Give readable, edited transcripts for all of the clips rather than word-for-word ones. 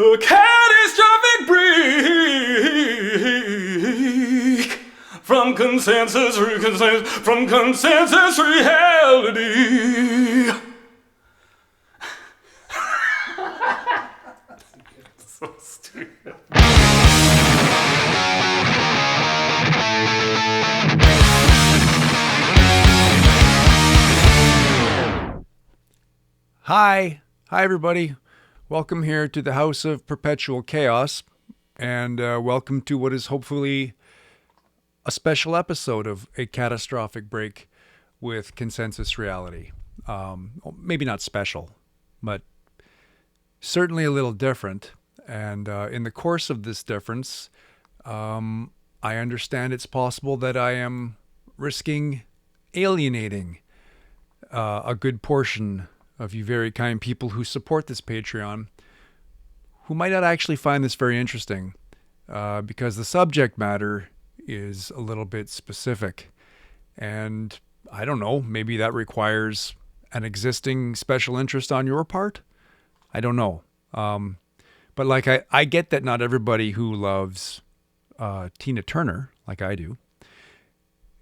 A catastrophic break from consensus reality. So stupid. Hi everybody. Welcome here to the House of Perpetual Chaos, and welcome to what is hopefully a special episode of A Catastrophic Break with Consensus Reality. Maybe not special, but certainly a little different. And in the course of this difference, I understand it's possible that I am risking alienating a good portion of you very kind people who support this Patreon, who might not actually find this very interesting, because the subject matter is a little bit specific. And I don't know, maybe that requires an existing special interest on your part? I don't know. But like I get that not everybody who loves Tina Turner, like I do,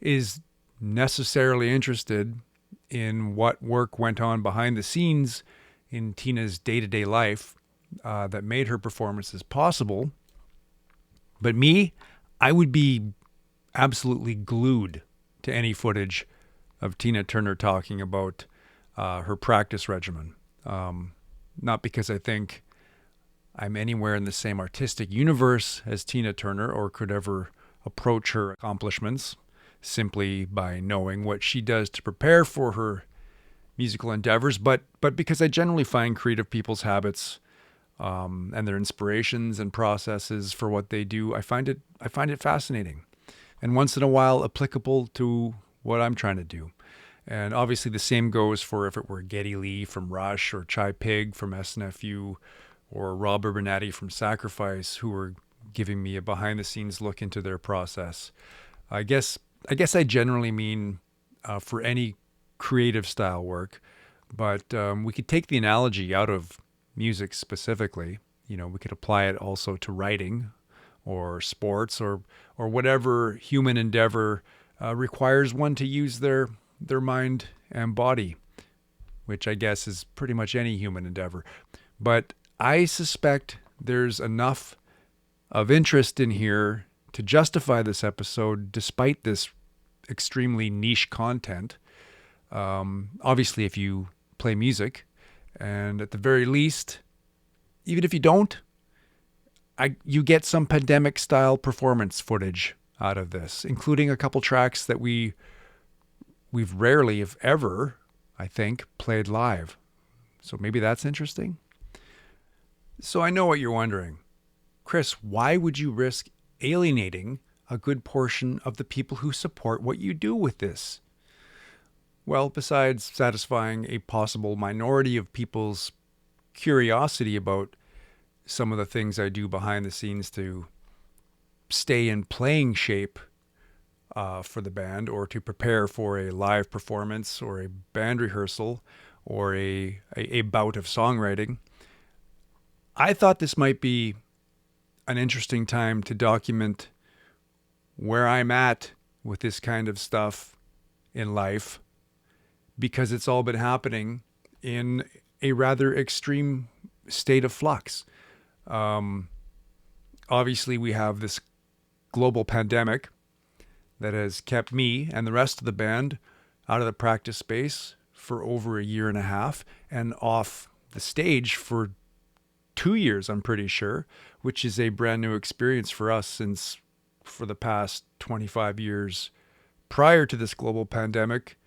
is necessarily interested in what work went on behind the scenes in Tina's day-to-day life that made her performances possible. But me, I would be absolutely glued to any footage of Tina Turner talking about her practice regimen. Not because I think I'm anywhere in the same artistic universe as Tina Turner or could ever approach her accomplishments simply by knowing what she does to prepare for her musical endeavors, but because I generally find creative people's habits and their inspirations and processes for what they do, I find it fascinating, and once in a while applicable to what I'm trying to do. And obviously the same goes for if it were Geddy Lee from Rush or Chai Pig from SNFU or Rob Urbanati from Sacrifice, who were giving me a behind-the-scenes look into their process. I guess I generally mean for any creative style work, but we could take the analogy out of music specifically. You know, we could apply it also to writing or sports or whatever human endeavor requires one to use their mind and body, which I guess is pretty much any human endeavor. But I suspect there's enough of interest in here to justify this episode despite this extremely niche content. Obviously, if you play music, and at the very least, even if you don't, you get some pandemic style performance footage out of this, including a couple tracks that we've rarely, if ever, I think, played live. So maybe that's interesting. So I know what you're wondering. Chris, why would you risk alienating a good portion of the people who support what you do with this? Well, besides satisfying a possible minority of people's curiosity about some of the things I do behind the scenes to stay in playing shape for the band, or to prepare for a live performance or a band rehearsal or a bout of songwriting, I thought this might be an interesting time to document where I'm at with this kind of stuff in life, because it's all been happening in a rather extreme state of flux. Obviously, we have this global pandemic that has kept me and the rest of the band out of the practice space for over a year and a half and off the stage for 2 years, I'm pretty sure, which is a brand new experience for us, since for the past 25 years prior to this global pandemic,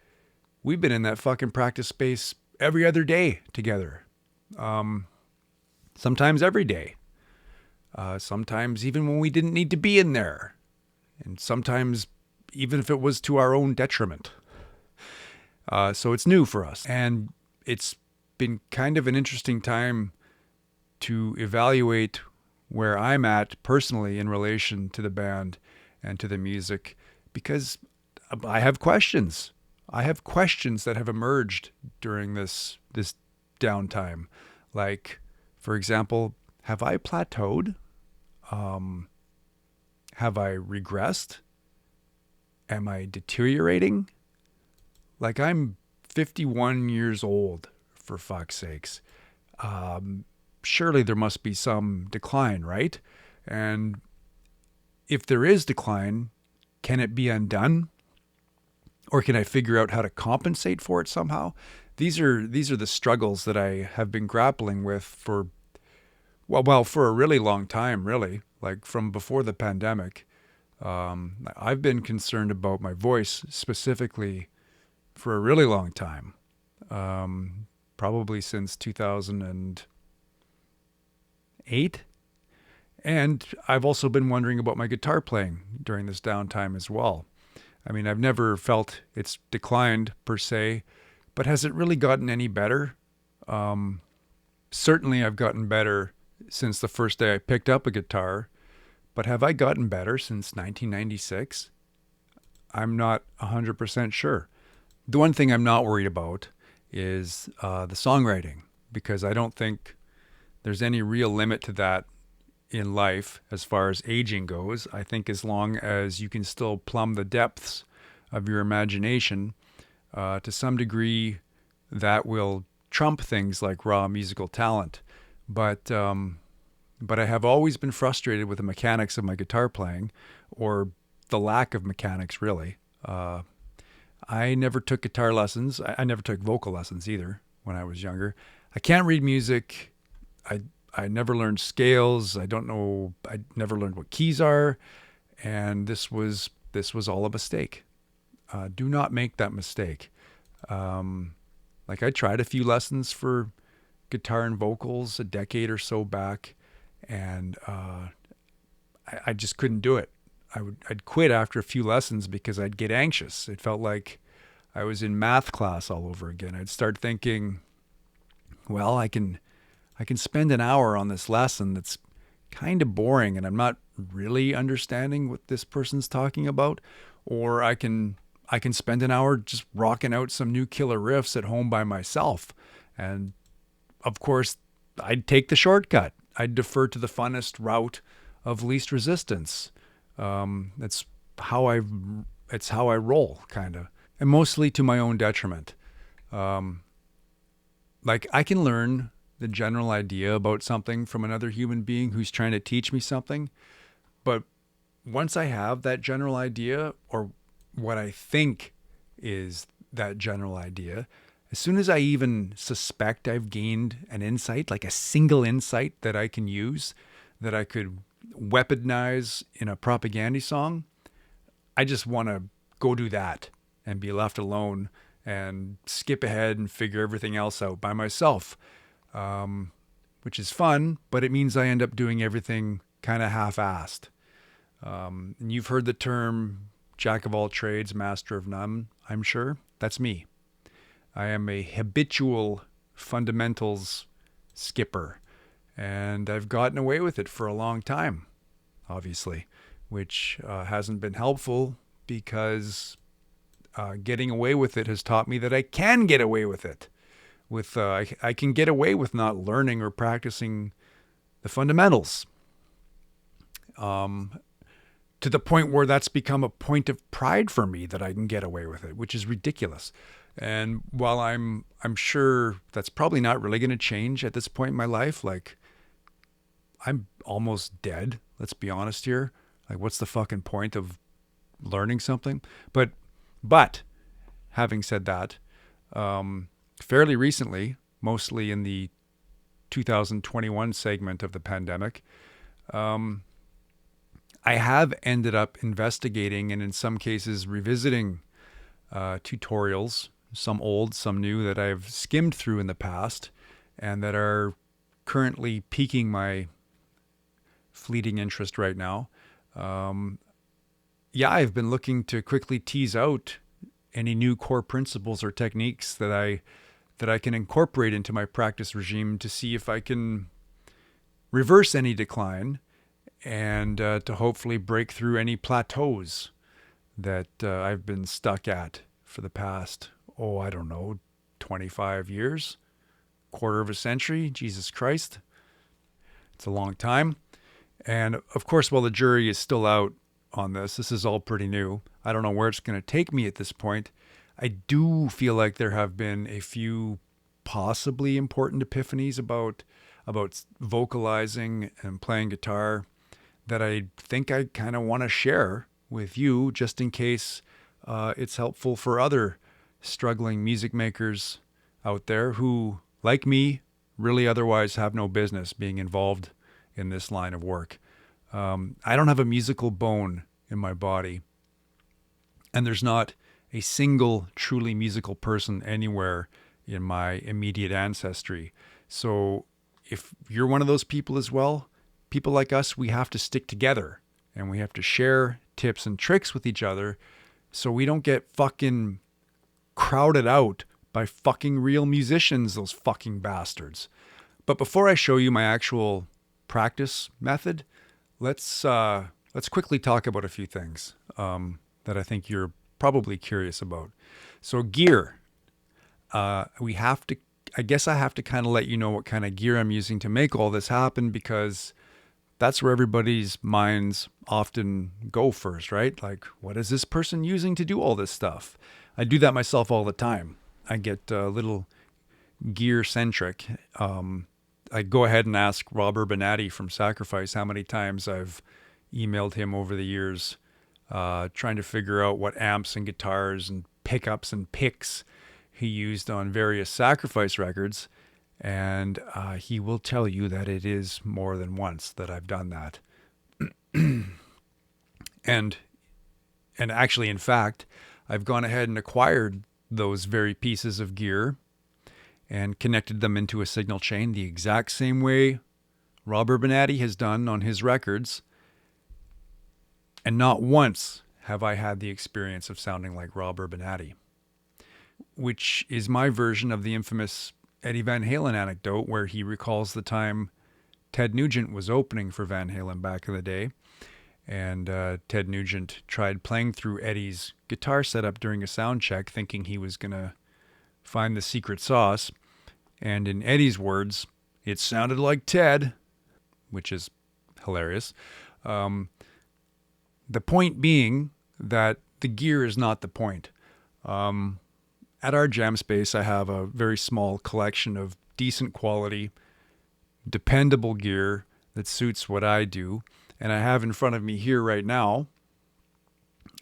we've been in that fucking practice space every other day together. Sometimes every day. Sometimes even when we didn't need to be in there. And sometimes even if it was to our own detriment. So it's new for us. And it's been kind of an interesting time to evaluate where I'm at personally in relation to the band and to the music, because I have questions. I have questions that have emerged during this downtime. Like, for example, have I plateaued? Have I regressed? Am I deteriorating? Like, I'm 51 years old, for fuck's sakes. Surely there must be some decline, right? And if there is decline, can it be undone? Or can I figure out how to compensate for it somehow? These are the struggles that I have been grappling with for for a really long time, really, like from before the pandemic. I've been concerned about my voice specifically for a really long time, probably since 2008. And I've also been wondering about my guitar playing during this downtime as well. I mean, I've never felt it's declined per se, but has it really gotten any better? Certainly I've gotten better since the first day I picked up a guitar, but have I gotten better since 1996? I'm not 100% sure. The one thing I'm not worried about is the songwriting, because I don't think there's any real limit to that in life as far as aging goes. I think as long as you can still plumb the depths of your imagination, to some degree, that will trump things like raw musical talent. But I have always been frustrated with the mechanics of my guitar playing, or the lack of mechanics, really. I never took guitar lessons. I never took vocal lessons either when I was younger. I can't read music. I never learned scales. I don't know. I never learned what keys are, and this was all a mistake. Do not make that mistake. Like, I tried a few lessons for guitar and vocals a decade or so back, and I just couldn't do it. I'd quit after a few lessons because I'd get anxious. It felt like I was in math class all over again. I'd start thinking, well, I can spend an hour on this lesson that's kind of boring and I'm not really understanding what this person's talking about, or I can spend an hour just rocking out some new killer riffs at home by myself. And of course, I'd take the shortcut. I'd defer to the funnest route of least resistance. It's how I roll, kind of, and mostly to my own detriment. Like, I can learn the general idea about something from another human being who's trying to teach me something, but once I have that general idea, or what I think is that general idea, as soon as I even suspect I've gained an insight, like a single insight that I can use, that I could weaponize in a propaganda song, I just want to go do that and be left alone and skip ahead and figure everything else out by myself, which is fun, but it means I end up doing everything kind of half-assed. And you've heard the term jack of all trades, master of none, I'm sure. That's me. I am a habitual fundamentals skipper, and I've gotten away with it for a long time, obviously, which hasn't been helpful, because getting away with it has taught me that I can get away with it. I can get away with not learning or practicing the fundamentals, to the point where that's become a point of pride for me that I can get away with it, which is ridiculous. And while I'm sure that's probably not really going to change at this point in my life, like, I'm almost dead. Let's be honest here. Like, what's the fucking point of learning something? But having said that, fairly recently, mostly in the 2021 segment of the pandemic, I have ended up investigating and in some cases revisiting tutorials, some old, some new, that I've skimmed through in the past and that are currently piquing my fleeting interest right now. I've been looking to quickly tease out any new core principles or techniques that I can incorporate into my practice regime to see if I can reverse any decline and to hopefully break through any plateaus that I've been stuck at for the past, 25 years, quarter of a century, Jesus Christ. It's a long time. And of course, while the jury is still out on this is all pretty new. I don't know where it's going to take me at this point. I do feel like there have been a few possibly important epiphanies about vocalizing and playing guitar that I think I kind of want to share with you, just in case it's helpful for other struggling music makers out there who, like me, really otherwise have no business being involved in this line of work. I don't have a musical bone in my body, and there's not a single truly musical person anywhere in my immediate ancestry. So if you're one of those people as well, people like us, we have to stick together and we have to share tips and tricks with each other so we don't get fucking crowded out by fucking real musicians, those fucking bastards. But before I show you my actual practice method, let's quickly talk about a few things that I think you're probably curious about. So gear, I guess I have to kind of let you know what kind of gear I'm using to make all this happen, because that's where everybody's minds often go first, right? Like, what is this person using to do all this stuff? I do that myself all the time. I get a little gear centric. I go ahead and ask Rob Urbanati from Sacrifice how many times I've emailed him over the years, trying to figure out what amps and guitars and pickups and picks he used on various Sacrifice records. And he will tell you that it is more than once that I've done that. and actually, in fact, I've gone ahead and acquired those very pieces of gear and connected them into a signal chain the exact same way Rob Urbanati has done on his records. And not once have I had the experience of sounding like Rob Urbanati, which is my version of the infamous Eddie Van Halen anecdote where he recalls the time Ted Nugent was opening for Van Halen back in the day. And Ted Nugent tried playing through Eddie's guitar setup during a sound check, thinking he was going to find the secret sauce. And in Eddie's words, it sounded like Ted, which is hilarious. The point being that the gear is not the point. At our jam space, I have a very small collection of decent quality, dependable gear that suits what I do. And I have in front of me here right now,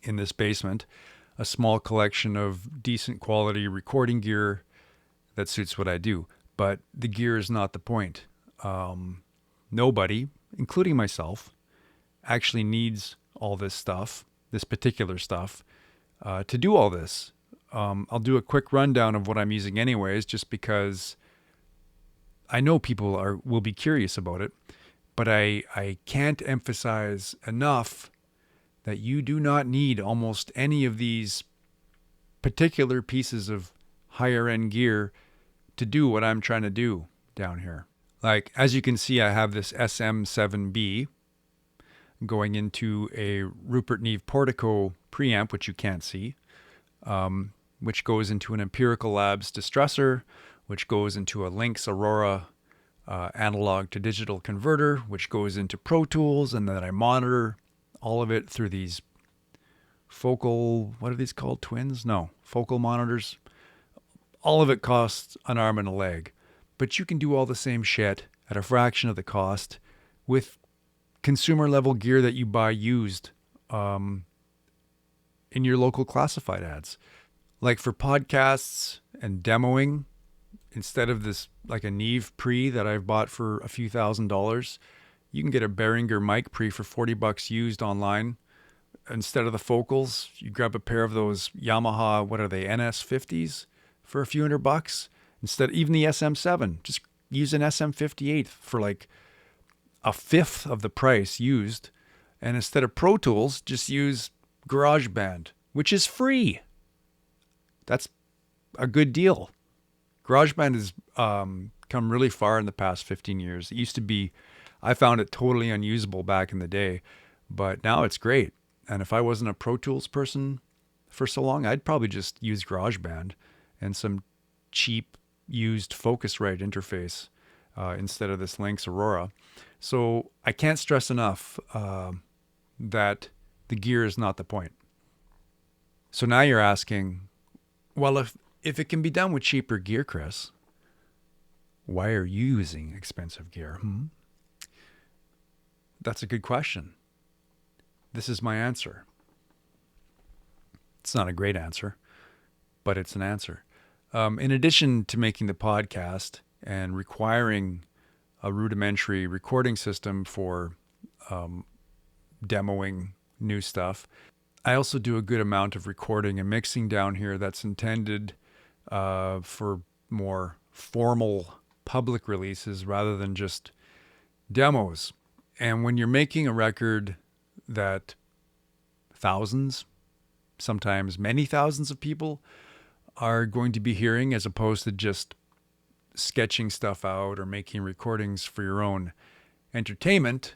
in this basement, a small collection of decent quality recording gear that suits what I do. But the gear is not the point. Nobody, including myself, actually needs all this stuff, this particular stuff, to do all this. I'll do a quick rundown of what I'm using anyways, just because I know people will be curious about it. But I can't emphasize enough that you do not need almost any of these particular pieces of higher end gear to do what I'm trying to do down here. Like, as you can see, I have this SM7B going into a Rupert Neve Portico preamp, which you can't see, which goes into an Empirical Labs distressor, which goes into a Lynx Aurora analog to digital converter, which goes into Pro Tools, and then I monitor all of it through these focal, what are these called? Twins? No, focal monitors. All of it costs an arm and a leg, but you can do all the same shit at a fraction of the cost with consumer level gear that you buy used in your local classified ads. Like for podcasts and demoing, instead of this, like a Neve pre that I've bought for a few $1,000s, you can get a Behringer mic pre for $40 used online. Instead of the focals, you grab a pair of those Yamaha, what are they, NS50s for a few $100. Instead, even the SM7, just use an SM58 for like a fifth of the price used. And instead of Pro Tools, just use GarageBand, which is free. That's a good deal. GarageBand has come really far in the past 15 years. It used to be, I found it totally unusable back in the day, but now it's great. And if I wasn't a Pro Tools person for so long, I'd probably just use GarageBand and some cheap used Focusrite interface. instead of this Lynx Aurora. So I can't stress enough that the gear is not the point. So now you're asking, well, if it can be done with cheaper gear, Chris, why are you using expensive gear? That's a good question. This is my answer. It's not a great answer, but it's an answer. In addition to making the podcast and requiring a rudimentary recording system for demoing new stuff, I also do a good amount of recording and mixing down here that's intended for more formal public releases rather than just demos. And when you're making a record that thousands, sometimes many thousands of people are going to be hearing, as opposed to just sketching stuff out or making recordings for your own entertainment,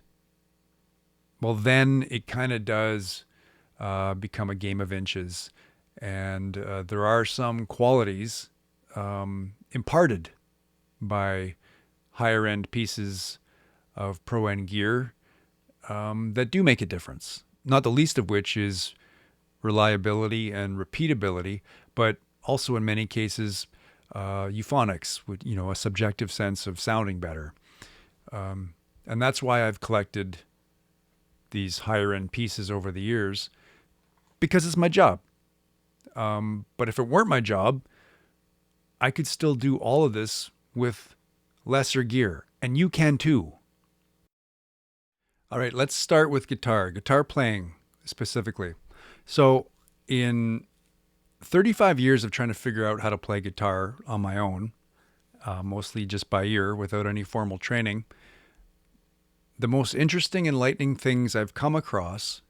well, then it kind of does become a game of inches. And there are some qualities imparted by higher end pieces of pro-end gear that do make a difference. Not the least of which is reliability and repeatability, but also in many cases euphonics, with, a subjective sense of sounding better. And that's why I've collected these higher end pieces over the years, because it's my job. But if it weren't my job, I could still do all of this with lesser gear, and you can too. All right, let's start with guitar playing specifically. So in 35 years of trying to figure out how to play guitar on my own, mostly just by ear without any formal training, the most interesting, enlightening things I've come across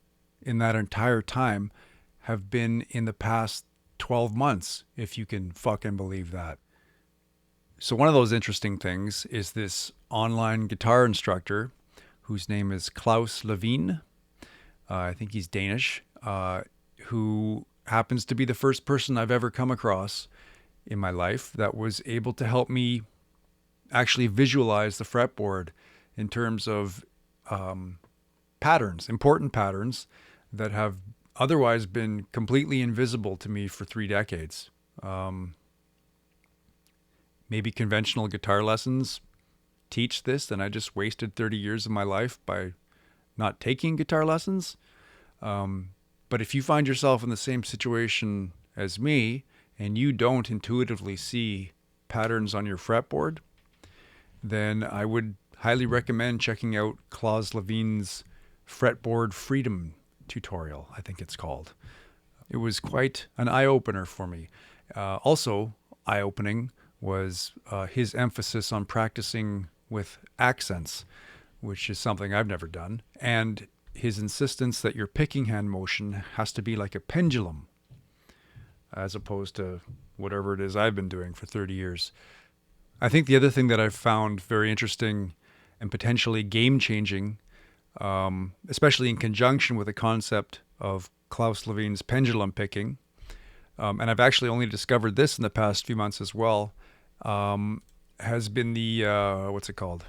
in that entire time have been in the past 12 months, if you can fucking believe that. So one of those interesting things is this online guitar instructor whose name is Klaus Levine. I think he's Danish, who happens to be the first person I've ever come across in my life that was able to help me actually visualize the fretboard in terms of patterns, important patterns that have otherwise been completely invisible to me for 3 decades. Maybe conventional guitar lessons teach this, and I just wasted 30 years of my life by not taking guitar lessons. But if you find yourself in the same situation as me and you don't intuitively see patterns on your fretboard, then I would highly recommend checking out Klaus Levine's Fretboard Freedom tutorial, I think it's called. It was quite an eye-opener for me. Also eye-opening was his emphasis on practicing with accents, which is something I've never done, and his insistence that your picking hand motion has to be like a pendulum, as opposed to whatever it is I've been doing for 30 years. I think the other thing that I've found very interesting and potentially game-changing, especially in conjunction with the concept of Klaus Levine's pendulum picking, and I've actually only discovered this in the past few months as well, has been the, what's it called?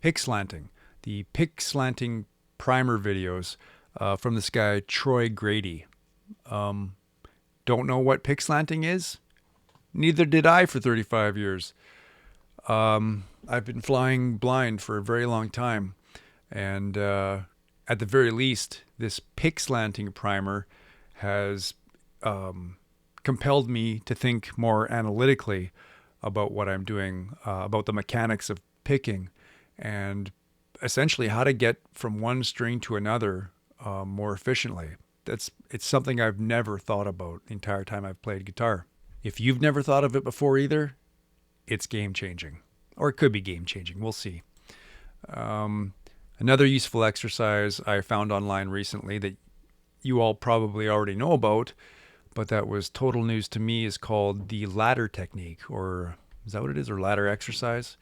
Pick slanting. The pick slanting primer videos from this guy, Troy Grady. Don't know what pick slanting is? Neither did I for 35 years. I've been flying blind for a very long time. And at the very least, this pick slanting primer has compelled me to think more analytically about what I'm doing, about the mechanics of picking, and essentially how to get from one string to another more efficiently. It's something I've never thought about the entire time I've played guitar. If you've never thought of it before either, it's game-changing. Or it could be game-changing. We'll see. Another useful exercise I found online recently that you all probably already know about, but that was total news to me, is called the ladder technique, or is that what it is, or ladder exercise?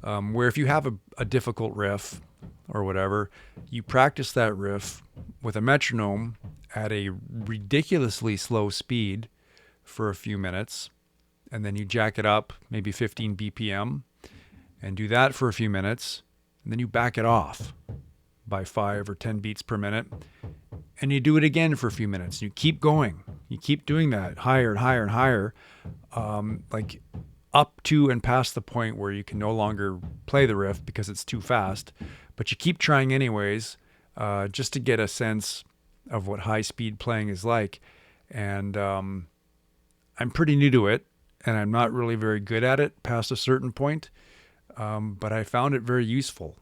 Where if you have a difficult riff or whatever, you practice that riff with a metronome at a ridiculously slow speed for a few minutes, and then you jack it up maybe 15 BPM and do that for a few minutes, and then you back it off by 5 or 10 beats per minute, and you do it again for a few minutes. You keep going. You keep doing that higher and higher and higher, like up to and past the point where you can no longer play the riff because it's too fast, but you keep trying anyways, just to get a sense of what high-speed playing is like. And I'm pretty new to it, and I'm not really very good at it past a certain point, but I found it very useful.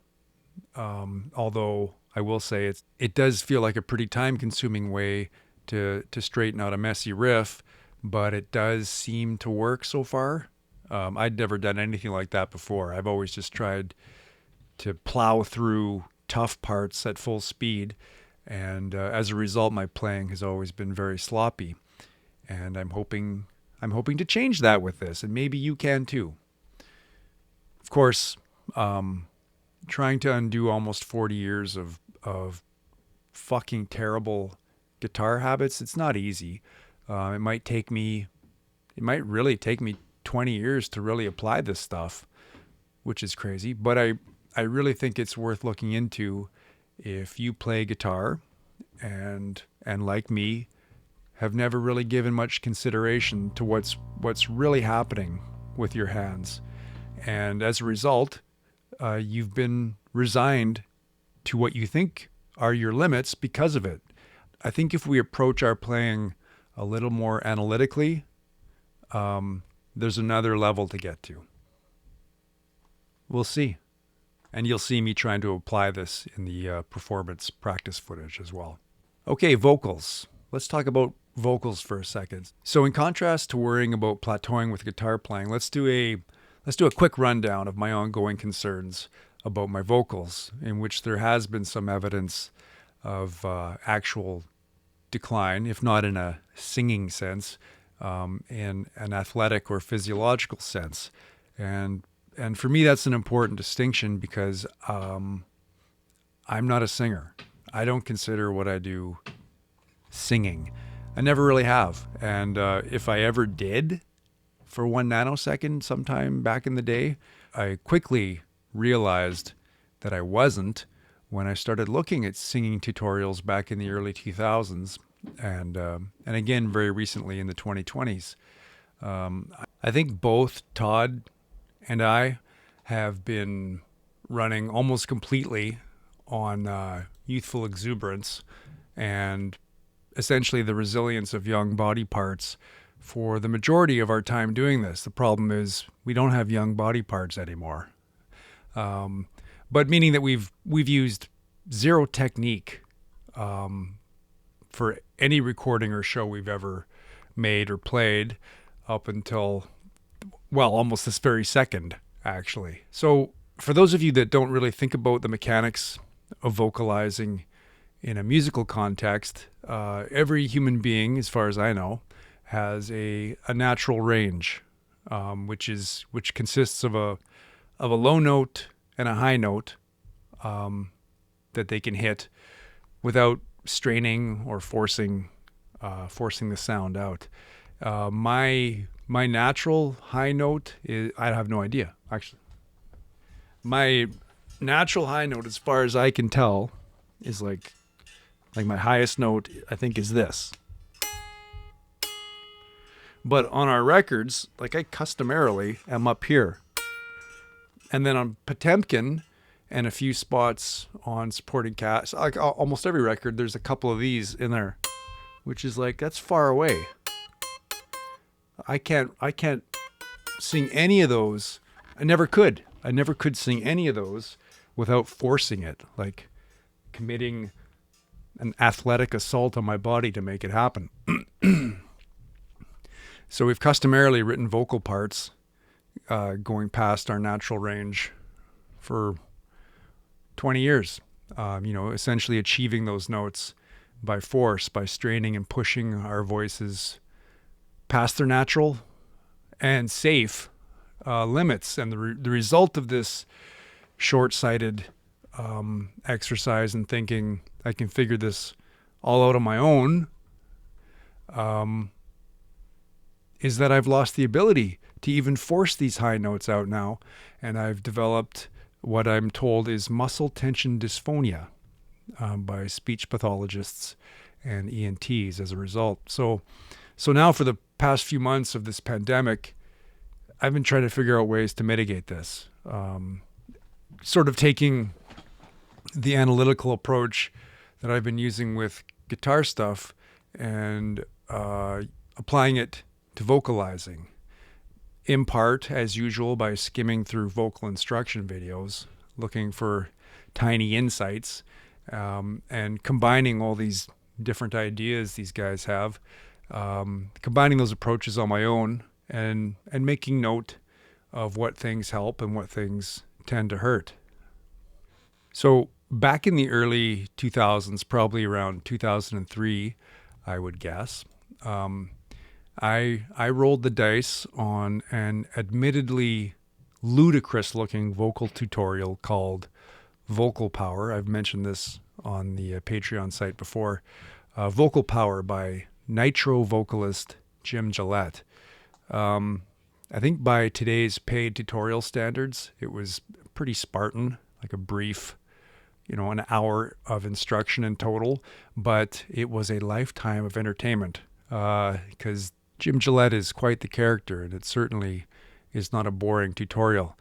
Although I will say it does feel like a pretty time-consuming way to straighten out a messy riff, but it does seem to work so far. I'd never done anything like that before. I've always just tried to plow through tough parts at full speed, and as a result, my playing has always been very sloppy. And I'm hoping to change that with this, and maybe you can too. Of course, trying to undo almost 40 years of fucking terrible guitar habits, it's not easy. It might really take me 20 years to really apply this stuff, which is crazy. But I really think it's worth looking into if you play guitar and like me, have never really given much consideration to what's really happening with your hands. And as a result, you've been resigned to what you think are your limits because of it. I think if we approach our playing a little more analytically, there's another level to get to. We'll see. And you'll see me trying to apply this in the performance practice footage as well. Okay, vocals. Let's talk about vocals for a second. So in contrast to worrying about plateauing with guitar playing, let's do a quick rundown of my ongoing concerns about my vocals, in which there has been some evidence of actual decline, if not in a singing sense, in an athletic or physiological sense. And for me, that's an important distinction because I'm not a singer. I don't consider what I do singing. I never really have. And if I ever did for 1 nanosecond sometime back in the day, I quickly realized that I wasn't when I started looking at singing tutorials back in the early 2000s and again very recently in the 2020s. I think both Todd and I have been running almost completely on youthful exuberance and essentially the resilience of young body parts for the majority of our time doing this. The problem is we don't have young body parts anymore. But meaning that we've used zero technique for any recording or show we've ever made or played up until, well, almost this very second, actually. So for those of you that don't really think about the mechanics of vocalizing in a musical context, every human being, as far as I know, has a natural range, which consists of a low note and a high note that they can hit without straining or forcing the sound out. My natural high note is, I have no idea, actually. My natural high note, as far as I can tell, is like my highest note, I think, is this. But on our records, like I customarily am up here. And then on Potemkin and a few spots on supporting cast, like almost every record, there's a couple of these in there, which is like, that's far away. I can't sing any of those. I never could sing any of those without forcing it, like committing an athletic assault on my body to make it happen. So we've customarily written vocal parts going past our natural range for 20 years, essentially achieving those notes by force, by straining and pushing our voices past their natural and safe limits. And the result of this short-sighted exercise and thinking I can figure this all out on my own is that I've lost the ability to even force these high notes out now, and I've developed what I'm told is muscle tension dysphonia by speech pathologists and ENTs as a result. So now for the past few months of this pandemic, I've been trying to figure out ways to mitigate this. Sort of taking the analytical approach that I've been using with guitar stuff and applying it to vocalizing. In part, as usual, by skimming through vocal instruction videos, looking for tiny insights, and combining all these different ideas these guys have, combining those approaches on my own, and making note of what things help and what things tend to hurt. So back in the early 2000s, probably around 2003, I would guess, I rolled the dice on an admittedly ludicrous-looking vocal tutorial called Vocal Power. I've mentioned this on the Patreon site before. Vocal Power by Nitro vocalist Jim Gillette. I think by today's paid tutorial standards, it was pretty Spartan, like a brief, an hour of instruction in total, but it was a lifetime of entertainment, because Jim Gillette is quite the character, and it certainly is not a boring tutorial.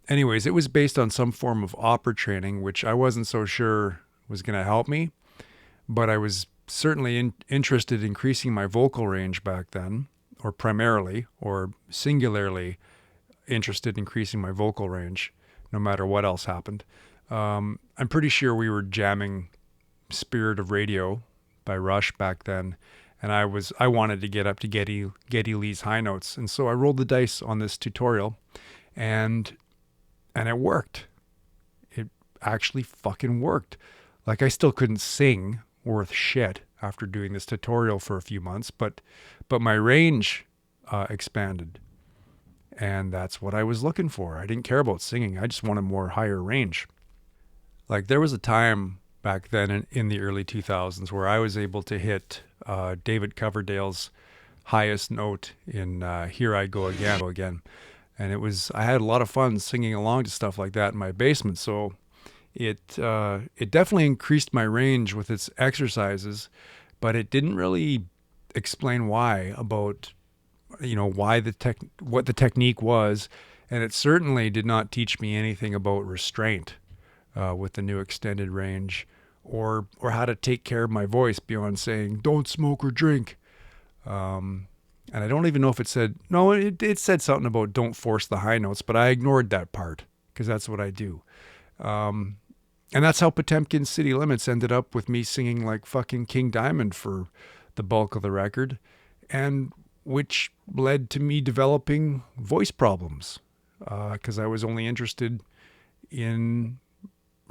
Anyways, it was based on some form of opera training, which I wasn't so sure was going to help me, but I was certainly interested in increasing my vocal range back then, or primarily, or singularly interested in increasing my vocal range, no matter what else happened. I'm pretty sure we were jamming Spirit of Radio by Rush back then, and I wanted to get up to Geddy Lee's high notes, and so I rolled the dice on this tutorial, and it worked. It actually fucking worked. Like, I still couldn't sing worth shit after doing this tutorial for a few months, but my range expanded, and that's what I was looking for. I didn't care about singing. I just wanted more higher range. Like, there was a time back then in the early 2000s where I was able to hit David Coverdale's highest note in Here I Go Again. And I had a lot of fun singing along to stuff like that in my basement. So it definitely increased my range with its exercises, but it didn't really explain why what the technique was. And it certainly did not teach me anything about restraint with the new extended range, or how to take care of my voice beyond saying, don't smoke or drink. And I don't even know if it said said something about don't force the high notes, but I ignored that part because that's what I do. And that's how Potemkin City Limits ended up with me singing like fucking King Diamond for the bulk of the record, and which led to me developing voice problems because I was only interested in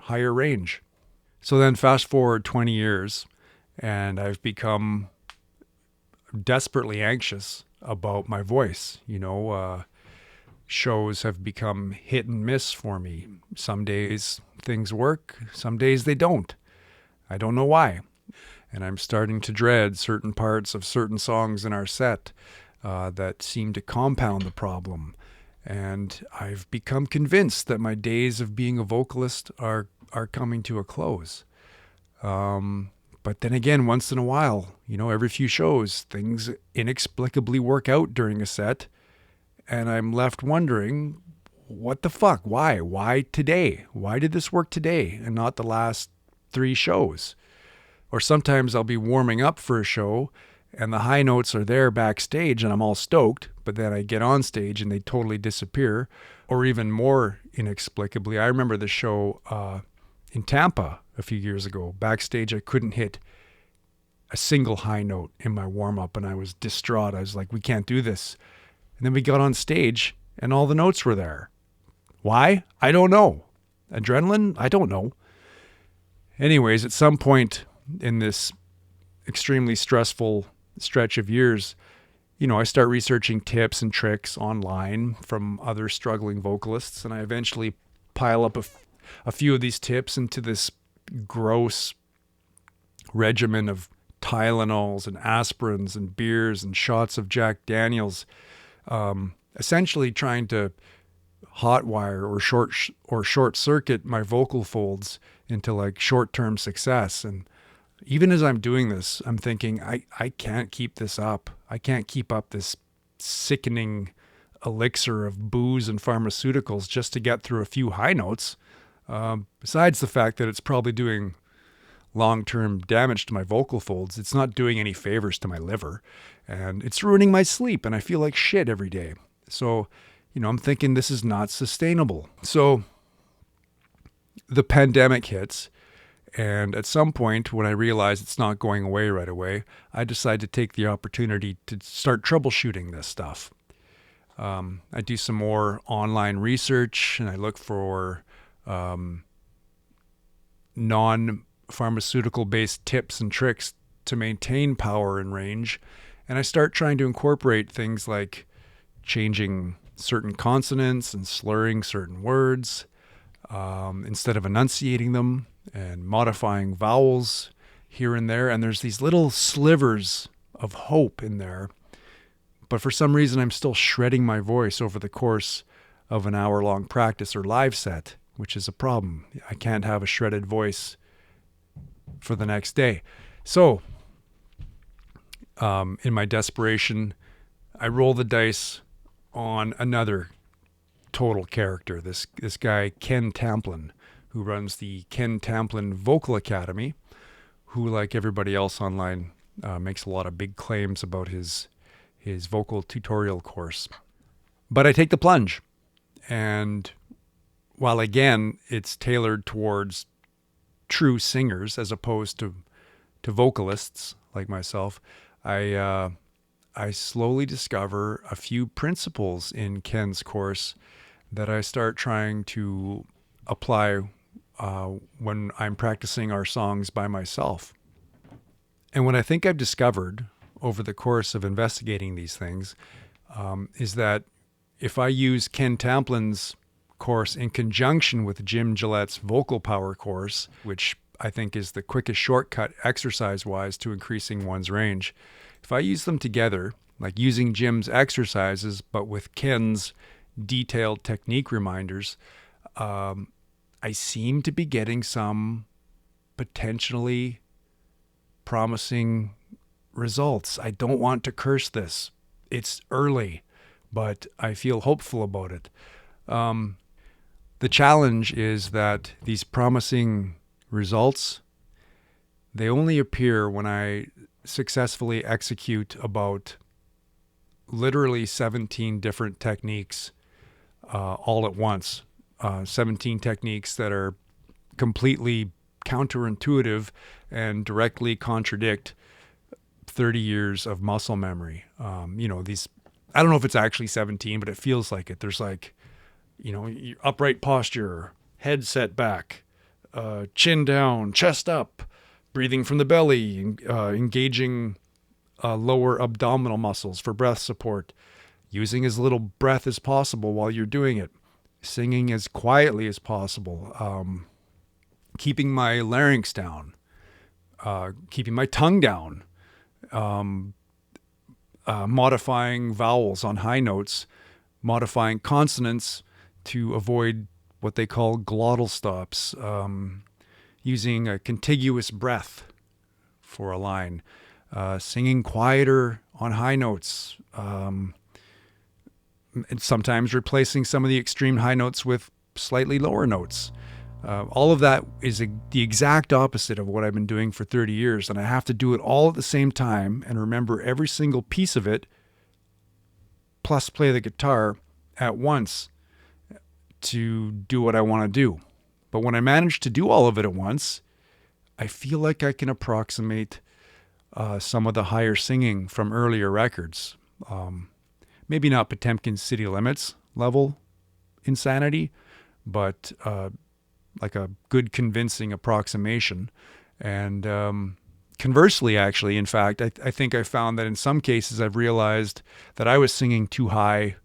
higher range. So then fast forward 20 years, and I've become desperately anxious about my voice. Shows have become hit and miss for me. Some days things work, some days they don't. I don't know why. And I'm starting to dread certain parts of certain songs in our set that seem to compound the problem. And I've become convinced that my days of being a vocalist are coming to a close. But then again, once in a while, every few shows, things inexplicably work out during a set, and I'm left wondering, what the fuck? Why? Why today? Why did this work today and not the last 3 shows? Or sometimes I'll be warming up for a show, and the high notes are there backstage, and I'm all stoked, but then I get on stage and they totally disappear. Or even more inexplicably, I remember the show in Tampa a few years ago. Backstage, I couldn't hit a single high note in my warm-up, and I was distraught. I was like, we can't do this. And then we got on stage, and all the notes were there. Why? I don't know. Adrenaline? I don't know. Anyways, at some point in this extremely stressful stretch of years, I start researching tips and tricks online from other struggling vocalists, and I eventually pile up a few of these tips into this gross regimen of Tylenols and aspirins and beers and shots of Jack Daniels, essentially trying to hotwire or short circuit my vocal folds into like short-term success. And even as I'm doing this, I'm thinking, I can't keep this up. I can't keep up this sickening elixir of booze and pharmaceuticals just to get through a few high notes. Besides the fact that it's probably doing long-term damage to my vocal folds, it's not doing any favors to my liver, and it's ruining my sleep, and I feel like shit every day. So, I'm thinking this is not sustainable. So the pandemic hits, and at some point when I realize it's not going away right away, I decide to take the opportunity to start troubleshooting this stuff. I do some more online research, and I look for non-pharmaceutical based tips and tricks to maintain power and range. And I start trying to incorporate things like changing certain consonants and slurring certain words instead of enunciating them, and modifying vowels here and there. And there's these little slivers of hope in there. But for some reason, I'm still shredding my voice over the course of an hour-long practice or live set, which is a problem. I can't have a shredded voice for the next day. So, in my desperation, I roll the dice on another total character. This guy, Ken Tamplin, who runs the Ken Tamplin Vocal Academy, who, like everybody else online, makes a lot of big claims about his vocal tutorial course. But I take the plunge. And while again, it's tailored towards true singers as opposed to vocalists like myself, I slowly discover a few principles in Ken's course that I start trying to apply when I'm practicing our songs by myself. And what I think I've discovered over the course of investigating these things is that if I use Ken Tamplin's course in conjunction with Jim Gillette's vocal power course, which I think is the quickest shortcut exercise-wise to increasing one's range, if I use them together, like using Jim's exercises but with Ken's detailed technique reminders, I seem to be getting some potentially promising results. I don't want to curse this. It's early, but I feel hopeful about it. The challenge is that these promising results, they only appear when I successfully execute about literally 17 different techniques all at once. 17 techniques that are completely counterintuitive and directly contradict 30 years of muscle memory. These, I don't know if it's actually 17, but it feels like it. There's like, your upright posture, head set back, chin down, chest up, breathing from the belly, engaging lower abdominal muscles for breath support, using as little breath as possible while you're doing it, singing as quietly as possible, keeping my larynx down, keeping my tongue down, modifying vowels on high notes, modifying consonants to avoid what they call glottal stops, using a contiguous breath for a line, singing quieter on high notes, and sometimes replacing some of the extreme high notes with slightly lower notes. All of that is the exact opposite of what I've been doing for 30 years, and I have to do it all at the same time and remember every single piece of it, plus play the guitar at once to do what I want to do. But when I manage to do all of it at once, I feel like I can approximate some of the higher singing from earlier records. Maybe not Potemkin's City Limits level insanity, but like a good convincing approximation. And conversely, actually, in fact, I think I found that in some cases I've realized that I was singing too high,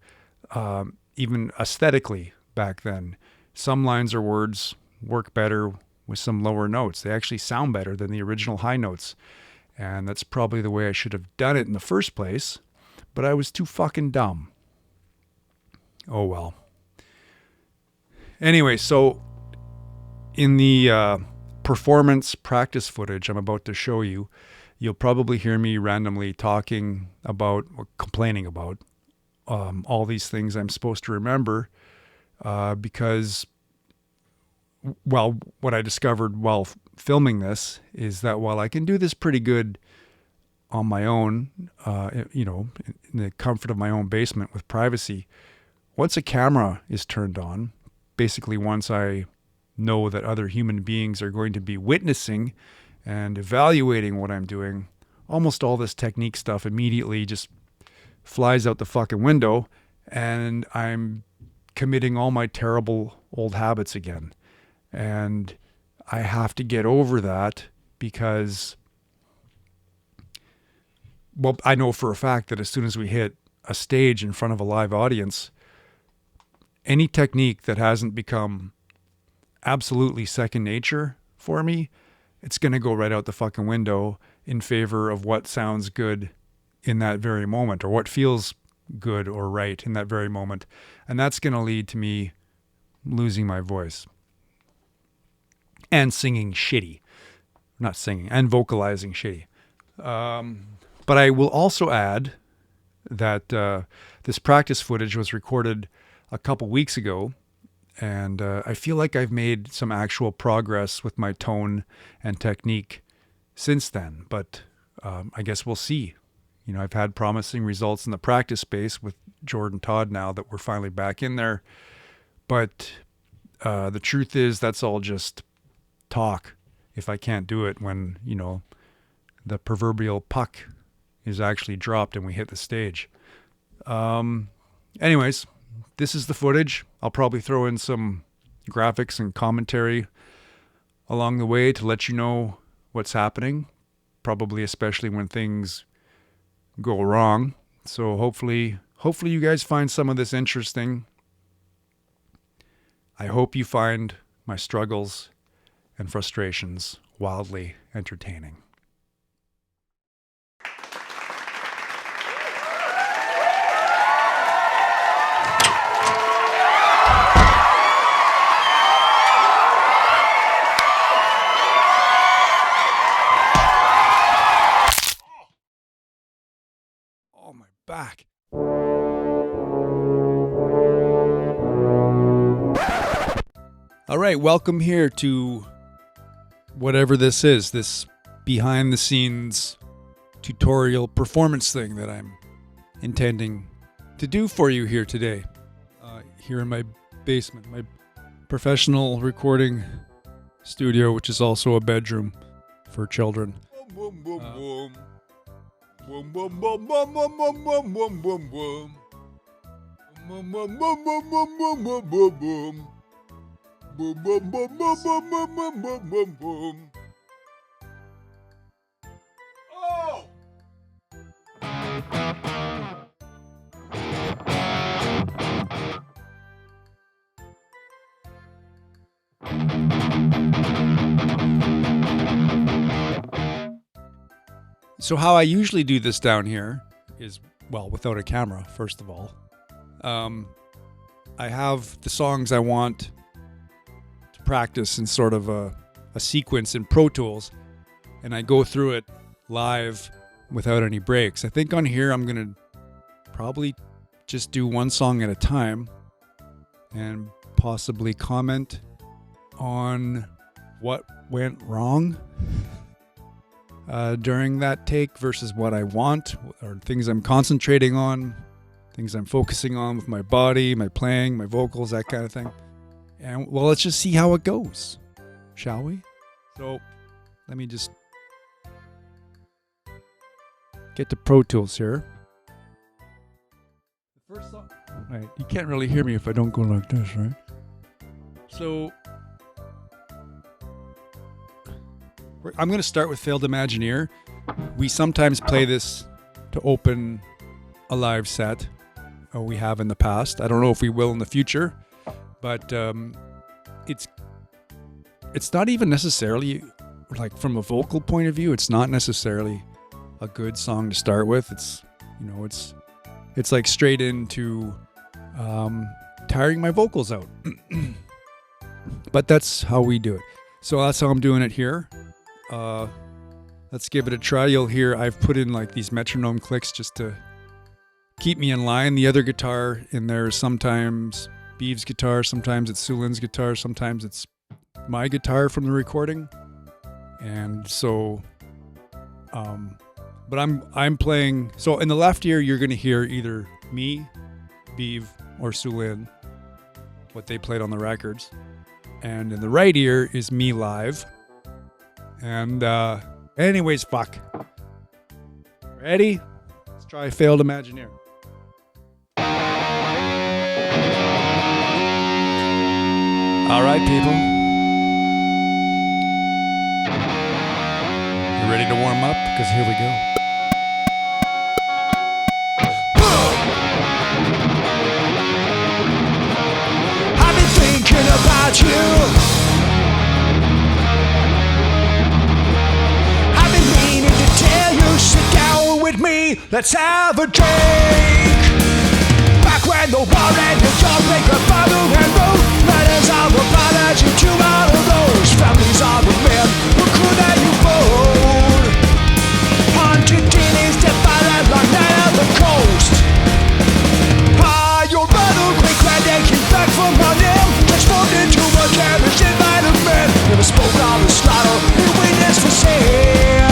even aesthetically back then. Some lines or words work better with some lower notes. They actually sound better than the original high notes. And that's probably the way I should have done it in the first place, but I was too fucking dumb. Oh well. Anyway, so in the performance practice footage I'm about to show you, you'll probably hear me randomly talking about or complaining about all these things I'm supposed to remember because, well, what I discovered while filming this is that while I can do this pretty good on my own, in the comfort of my own basement with privacy, once a camera is turned on, basically once I know that other human beings are going to be witnessing and evaluating what I'm doing, almost all this technique stuff immediately just flies out the fucking window, and I'm committing all my terrible old habits again. And I have to get over that because, well, I know for a fact that as soon as we hit a stage in front of a live audience, any technique that hasn't become absolutely second nature for me, it's going to go right out the fucking window in favor of what sounds good in that very moment, or what feels good or right in that very moment. And that's going to lead to me losing my voice and singing shitty. Not singing, and vocalizing shitty. But I will also add that this practice footage was recorded a couple weeks ago, and I feel like I've made some actual progress with my tone and technique since then, but I guess we'll see. You know, I've had promising results in the practice space with Jordan Todd now that we're finally back in there, but the truth is that's all just talk if I can't do it when, the proverbial puck is actually dropped and we hit the stage. Anyways, this is the footage. I'll probably throw in some graphics and commentary along the way to let you know what's happening, probably especially when things go wrong. So hopefully you guys find some of this interesting. I hope you find my struggles and frustrations wildly entertaining. Oh, my back. All right, welcome here to whatever this is, this behind the scenes tutorial performance thing that I'm intending to do for you here today. Here in my basement, my professional recording studio, which is also a bedroom for children. Boom, boom, boom, boom, boom, boom, boom, boom, boom, boom, boom, boom, boom. Boom, boom, boom, boom, boom, boom, boom, boom, boom. Boom, boom, boom, boom, boom, boom, boom, boom, boom, boom. Oh! So how I usually do this down here is, well, without a camera, first of all. I have the songs I want to practice in sort of a sequence in Pro Tools, and I go through it live without any breaks. I think on here I'm going to probably just do one song at a time and possibly comment on what went wrong during that take versus what I want, or things I'm concentrating on, things I'm focusing on with my body, my playing, my vocals, that kind of thing. And well, let's just see how it goes, shall we? So let me just get to Pro Tools here. The first song, right? You can't really hear me if I don't go like this, right? So I'm going to start with Failed Imagineer. We sometimes play this to open a live set. We have in the past. I don't know if we will in the future, but it's not even necessarily like from a vocal point of view, it's not necessarily a good song to start with. It's, you know, it's like straight into tiring my vocals out. But that's how we do it. So that's how I'm doing it here. Let's give it a try. You'll hear I've put in like these metronome clicks just to keep me in line. The other guitar in there is sometimes Beeve's guitar, sometimes it's Sulin's guitar, sometimes it's my guitar from the recording. And so, but I'm playing. So in the left ear, you're going to hear either me, Beeve, or Sulin, what they played on the records. And in the right ear is me live. And anyways, fuck. Ready? Let's try Failed Imagineer. All right, people. You ready to warm up? Because here we go. I've been thinking about you. I've been meaning to tell you, sit down with me, let's have a drink. Back when the war ended, your great grandfather and wrote letters of apology to all of those families of the men who could that you vote. Haunted teenage stepfather long night on the coast. Ah, your brother, great granddad came back from London, transformed into a carriage environment. Never spoke of the slaughter, he witnessed for sin.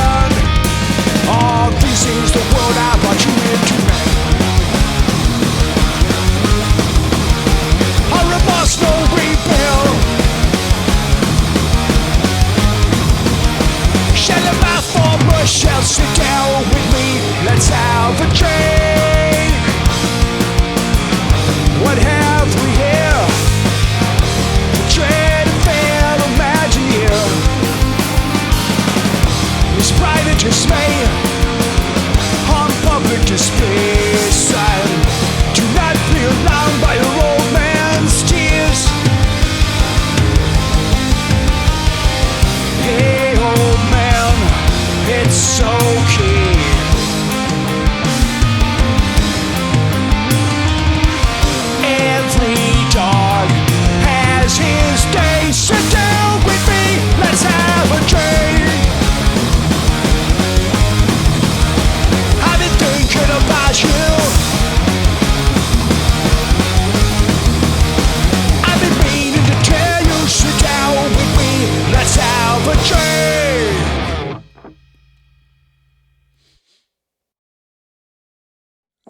All these things the world I brought you into, man. No rebuild. Shut your mouth for Michelle, sit down with me, let's have a drink. What have we here? Dread and fail, imagine here. It's private dismay on public display. Silent, do not be alarmed by your old man's tears. Hey, old man, it's okay. Every dog has his day. Sit down with me, let's have a drink. I've been thinking about you. I've been meaning to tell you, sit down with me, let's have a drink.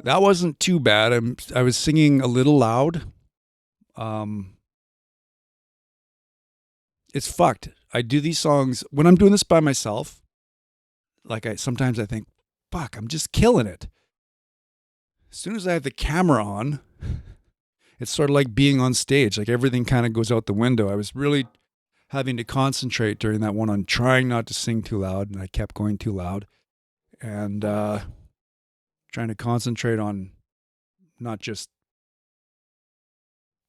That wasn't too bad. I was singing a little loud. It's fucked. I do these songs when I'm doing this by myself. Like sometimes I think, fuck, I'm just killing it. As soon as I have the camera on, it's sort of like being on stage. Like everything kind of goes out the window. I was really having to concentrate during that one on trying not to sing too loud, and I kept going too loud. And trying to concentrate on not just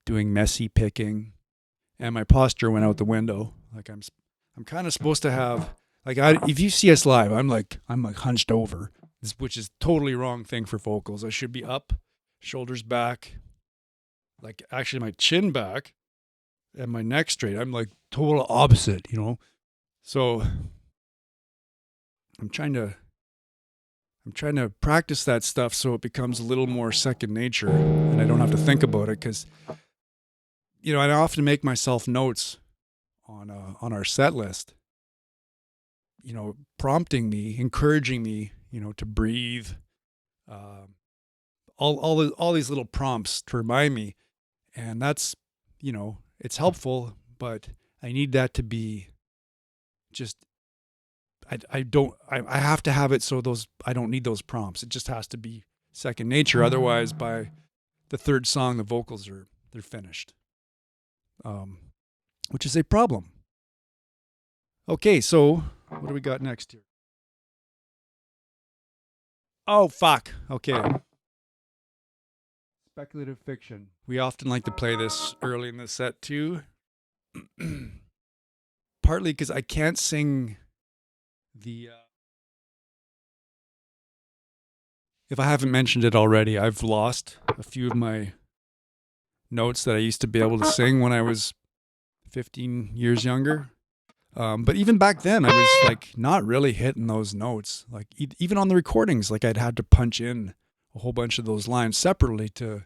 doing messy picking. And my posture went out the window. Like I'm kind of supposed to have, like, if you see us live, I'm like hunched over, which is totally wrong thing for vocals. I should be up, shoulders back, like actually my chin back and my neck straight. I'm like total opposite, you know? So I'm trying to practice that stuff so it becomes a little more second nature and I don't have to think about it, because, you know, I often make myself notes on our set list, you know, prompting me, encouraging me, you know, to breathe, all these little prompts to remind me. And that's, you know, it's helpful, but I need that to be just, I have to have it so I don't need those prompts. It just has to be second nature. Otherwise, by the third song, the vocals they're finished, which is a problem. Okay, so what do we got next here? Oh, fuck. Okay. Speculative fiction. We often like to play this early in the set too. Partly because I can't sing If I haven't mentioned it already, I've lost a few of my notes that I used to be able to sing when I was 15 years younger. But even back then, I was like not really hitting those notes. Like even on the recordings, like I'd had to punch in a whole bunch of those lines separately to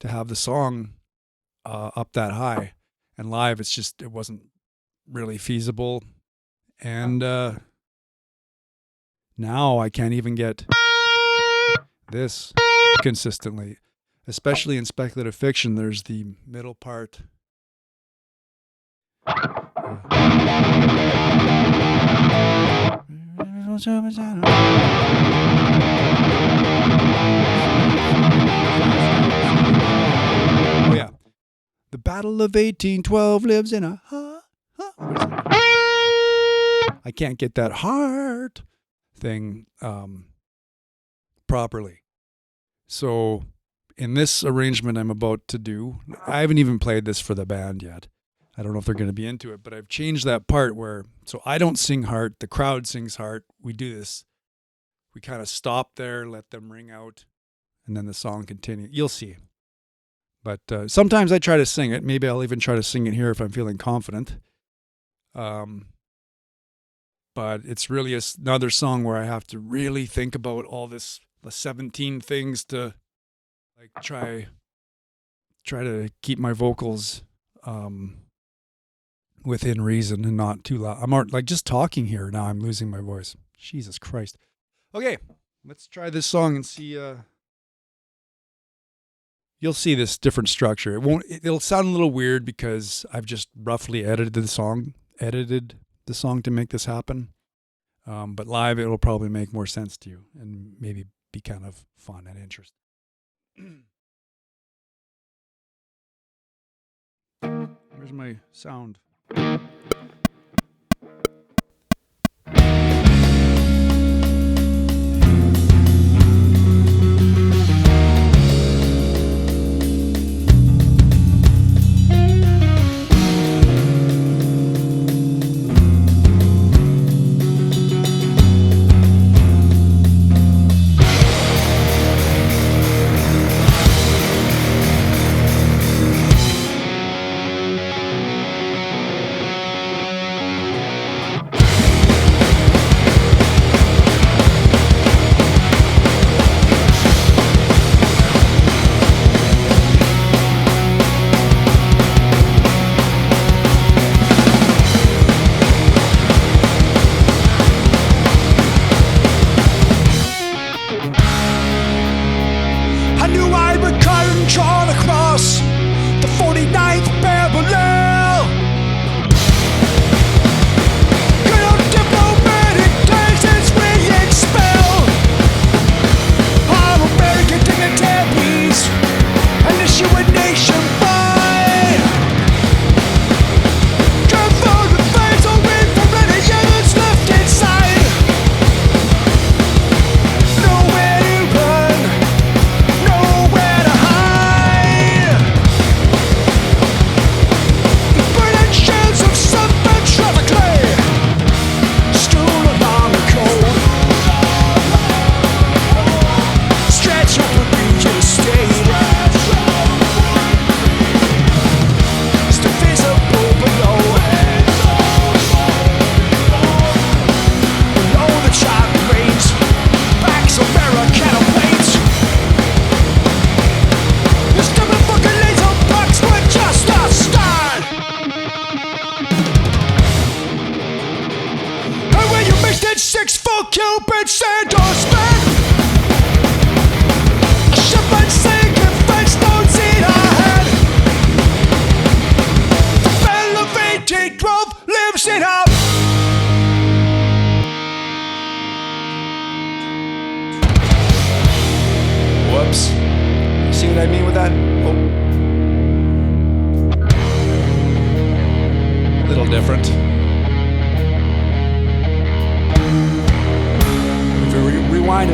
have the song up that high. And live, it wasn't really feasible. And now I can't even get this consistently, especially in speculative fiction. There's the middle part. Oh yeah, the Battle of 1812 lives in a I can't get that heart thing properly. So in this arrangement I'm about to do, I haven't even played this for the band yet. I don't know if they're going to be into it, but I've changed that part where, so I don't sing heart, the crowd sings heart. We do this. We kind of stop there, let them ring out, and then the song continues. You'll see. But sometimes I try to sing it. Maybe I'll even try to sing it here if I'm feeling confident. But it's really another song where I have to really think about all the 17 things to like try to keep my vocals within reason and not too loud. I'm like just talking here now. I'm losing my voice. Jesus Christ. Okay, let's try this song and see. You'll see this different structure. It'll sound a little weird because I've just roughly edited the song to make this happen. But live, it'll probably make more sense to you and maybe be kind of fun and interesting. Where's my sound?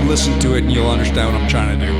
Listen to it and you'll understand what I'm trying to do.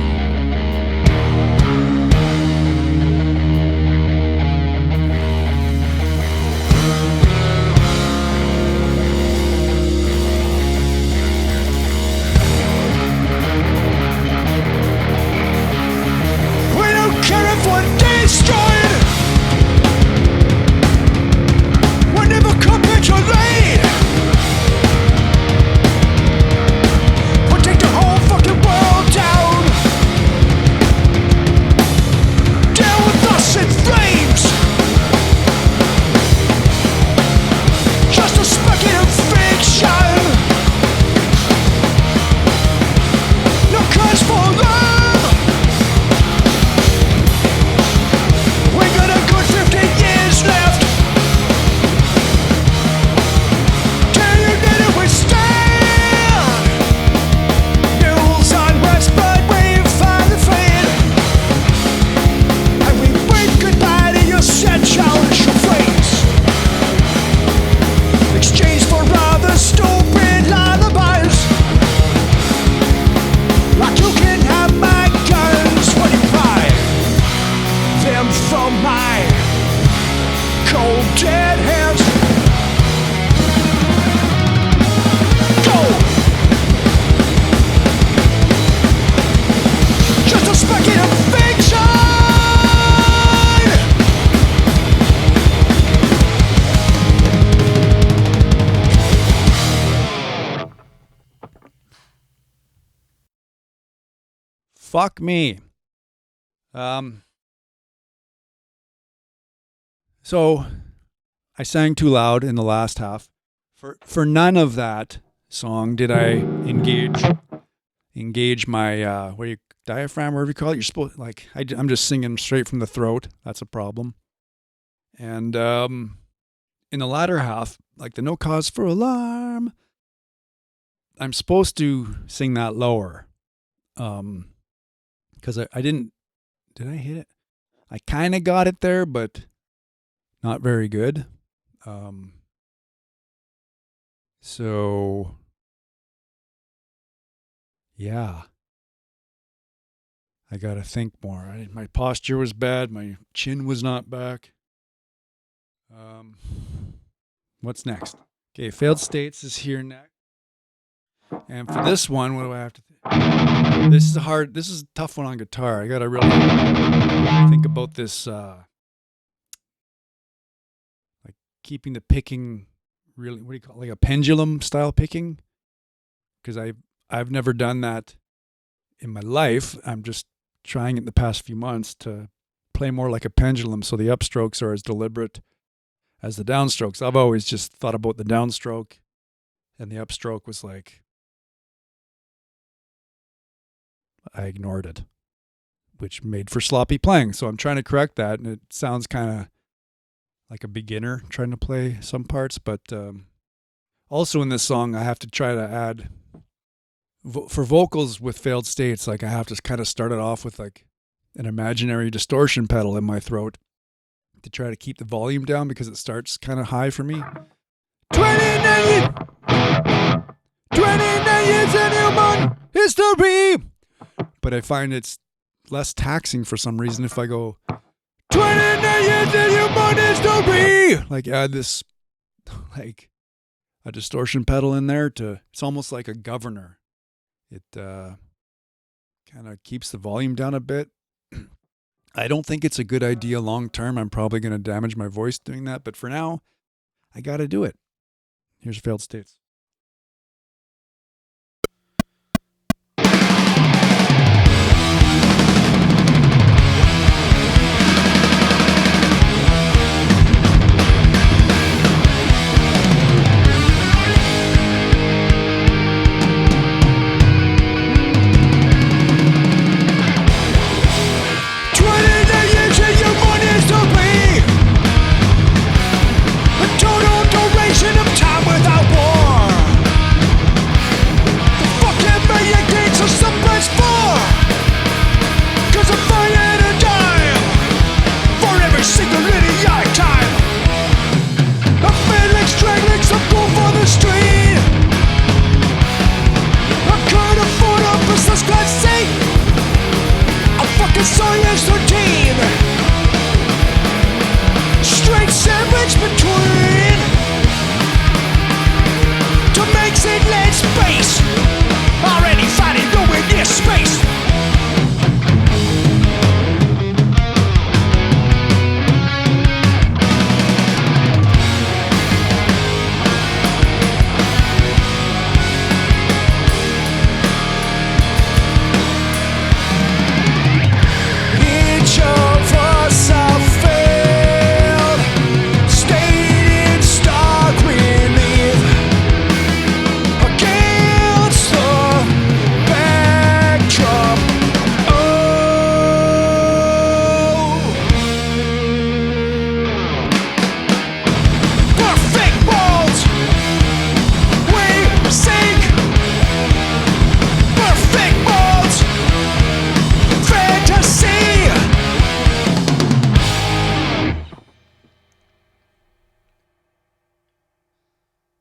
Fuck me. So I sang too loud in the last half. For none of that song did I engage my what do you diaphragm, whatever you call it. You're supposed like I'm just singing straight from the throat. That's a problem. And in the latter half, like the no cause for alarm, I'm supposed to sing that lower. Because I didn't. Did I hit it? I kind of got it there, but not very good. So yeah, I gotta think more. My posture was bad. My chin was not back. What's next? Okay, failed states is here next. And for this one, what do I have to think? This is a tough one on guitar. I gotta really think about this, like keeping the picking really, what do you call it? Like a pendulum style picking? Because I've never done that in my life. I'm just trying it in the past few months to play more like a pendulum so the upstrokes are as deliberate as the downstrokes. I've always just thought about the downstroke, and the upstroke was like, I ignored it, which made for sloppy playing. So I'm trying to correct that, and it sounds kind of like a beginner trying to play some parts. But also in this song, I have to try to add, for vocals with failed states, like I have to kind of start it off with like an imaginary distortion pedal in my throat to try to keep the volume down because it starts kind of high for me. 29 years in human history. But I find it's less taxing for some reason if I go 29 years in human history. Like add this, like a distortion pedal in there it's almost like a governor. It kind of keeps the volume down a bit. I don't think it's a good idea long term. I'm probably going to damage my voice doing that. But for now, I got to do it. Here's failed states.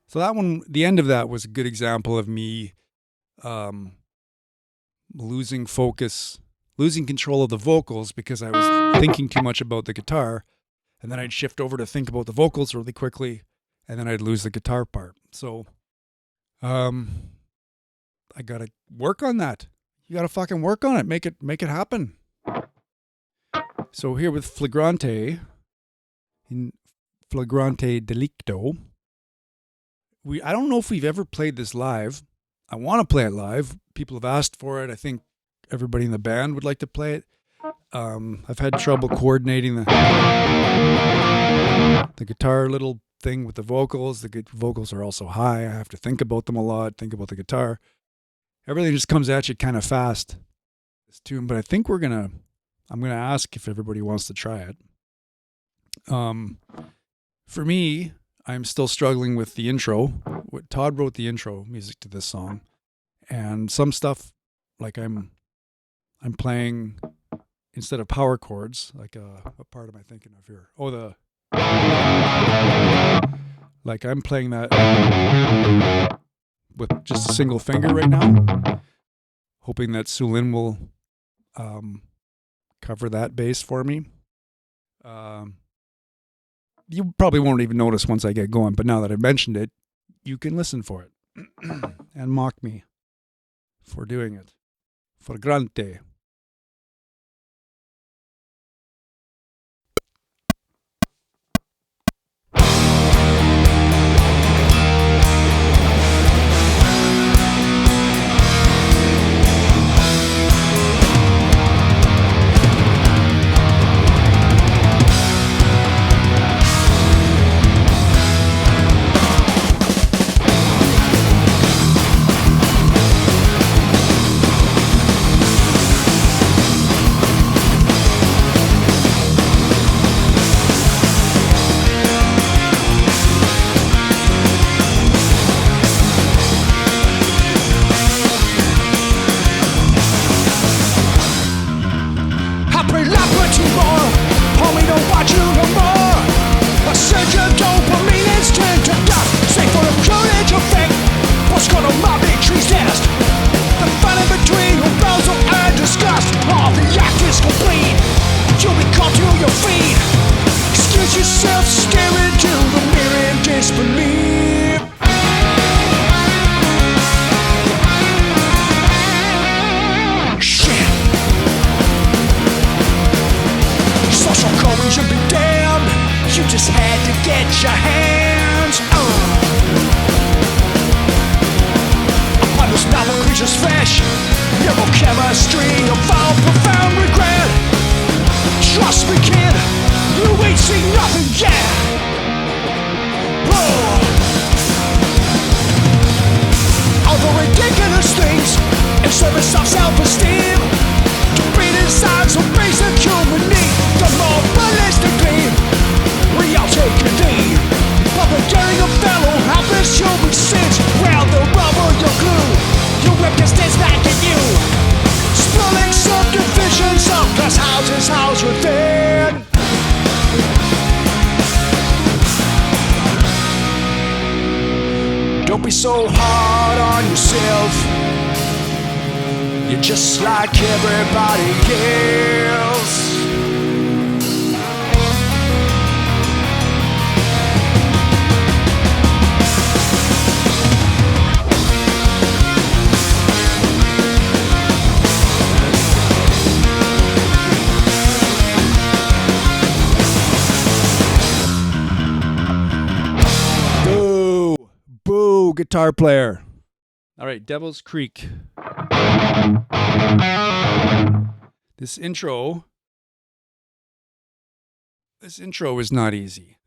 So that one, the end of that was a good example of me losing focus, losing control of the vocals because I was thinking too much about the guitar. And then I'd shift over to think about the vocals really quickly, and then I'd lose the guitar part. So I got to work on that. You got to fucking work on it. Make it happen. So here with Flagrante, in Flagrante Delicto, I don't know if we've ever played this live. I want to play it live. People have asked for it. I think everybody in the band would like to play it. I've had trouble coordinating the guitar little thing with the vocals. The vocals are also high. I have to think about them a lot, think about the guitar. Everything just comes at you kind of fast, this tune. But I think I'm going to ask if everybody wants to try it. For me, I'm still struggling with the intro. Todd wrote the intro music to this song. And some stuff, like I'm playing, instead of power chords, like what part am I thinking of here? Oh, like I'm playing that with just a single finger right now, hoping that Sulin will cover that bass for me. You probably won't even notice once I get going, but now that I've mentioned it, you can listen for it and mock me for doing it. For grande. Don't be so hard on yourself. You're just like everybody else. Guitar player. All right, Devil's Creek. This intro is not easy.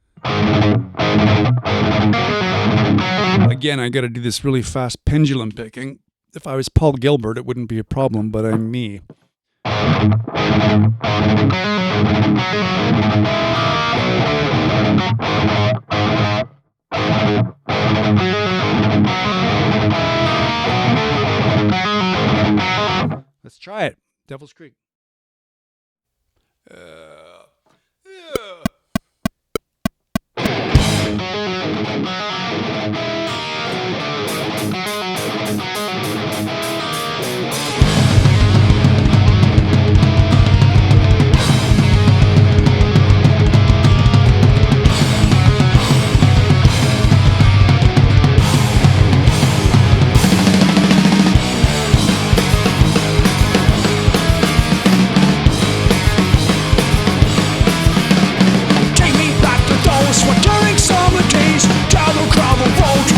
Again, I got to do this really fast pendulum picking. If I was Paul Gilbert, it wouldn't be a problem, but I'm me. Let's try it. Devil's Creek. Take me back to those wandering summer days, down the gravel road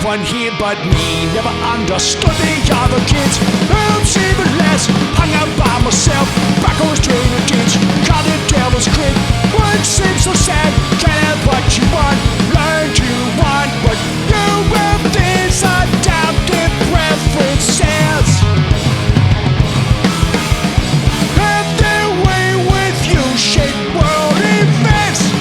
everyone here but me never understood the other kids. Oops, even less. Hung out by myself, back on the drainage ditch. Caught the devil's creek. Work seems so sad. Can't have what you want, learn to want what you will. These adaptive preferences. Have their way with you, shape world events.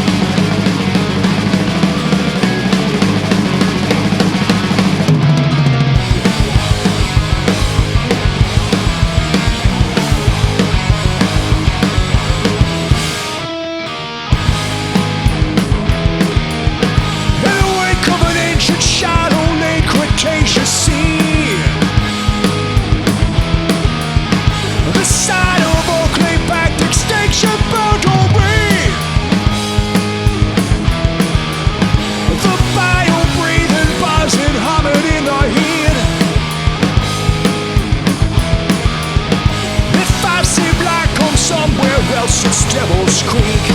Cretaceous sea, the side of Oakley backed extinction boundary, the bio-breathing buzzing humming in the heat. If I see black come somewhere else, it's Devil's Creek.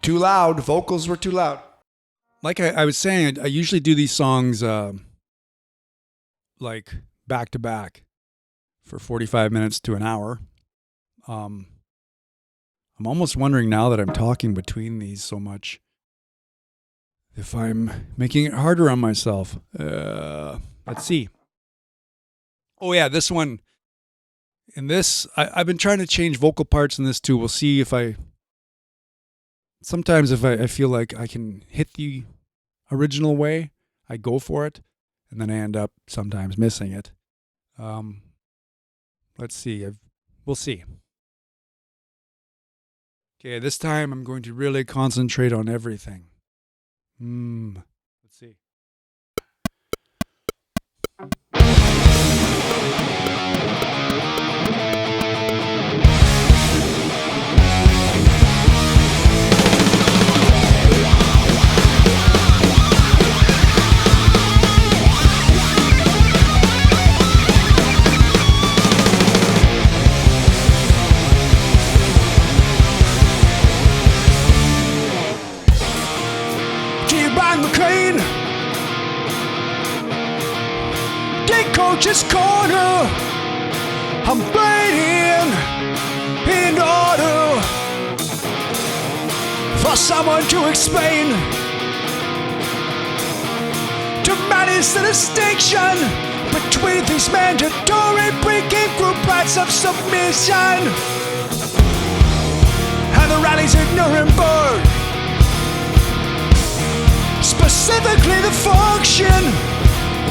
Too loud. Vocals were too loud. Like I was saying, I usually do these songs like back to back for 45 minutes to an hour. I'm almost wondering now that I'm talking between these so much if I'm making it harder on myself. Let's see. Oh yeah, this one. In this, I've been trying to change vocal parts in this too. We'll see if I... Sometimes if I feel like I can hit the original way, I go for it, and then I end up sometimes missing it. Let's see. We'll see. Okay, this time I'm going to really concentrate on everything. Let's see. Coach's corner, I'm waiting in order for someone to explain to manage the distinction between these mandatory breaking group rights of submission and the rallies in Nuremberg, specifically the function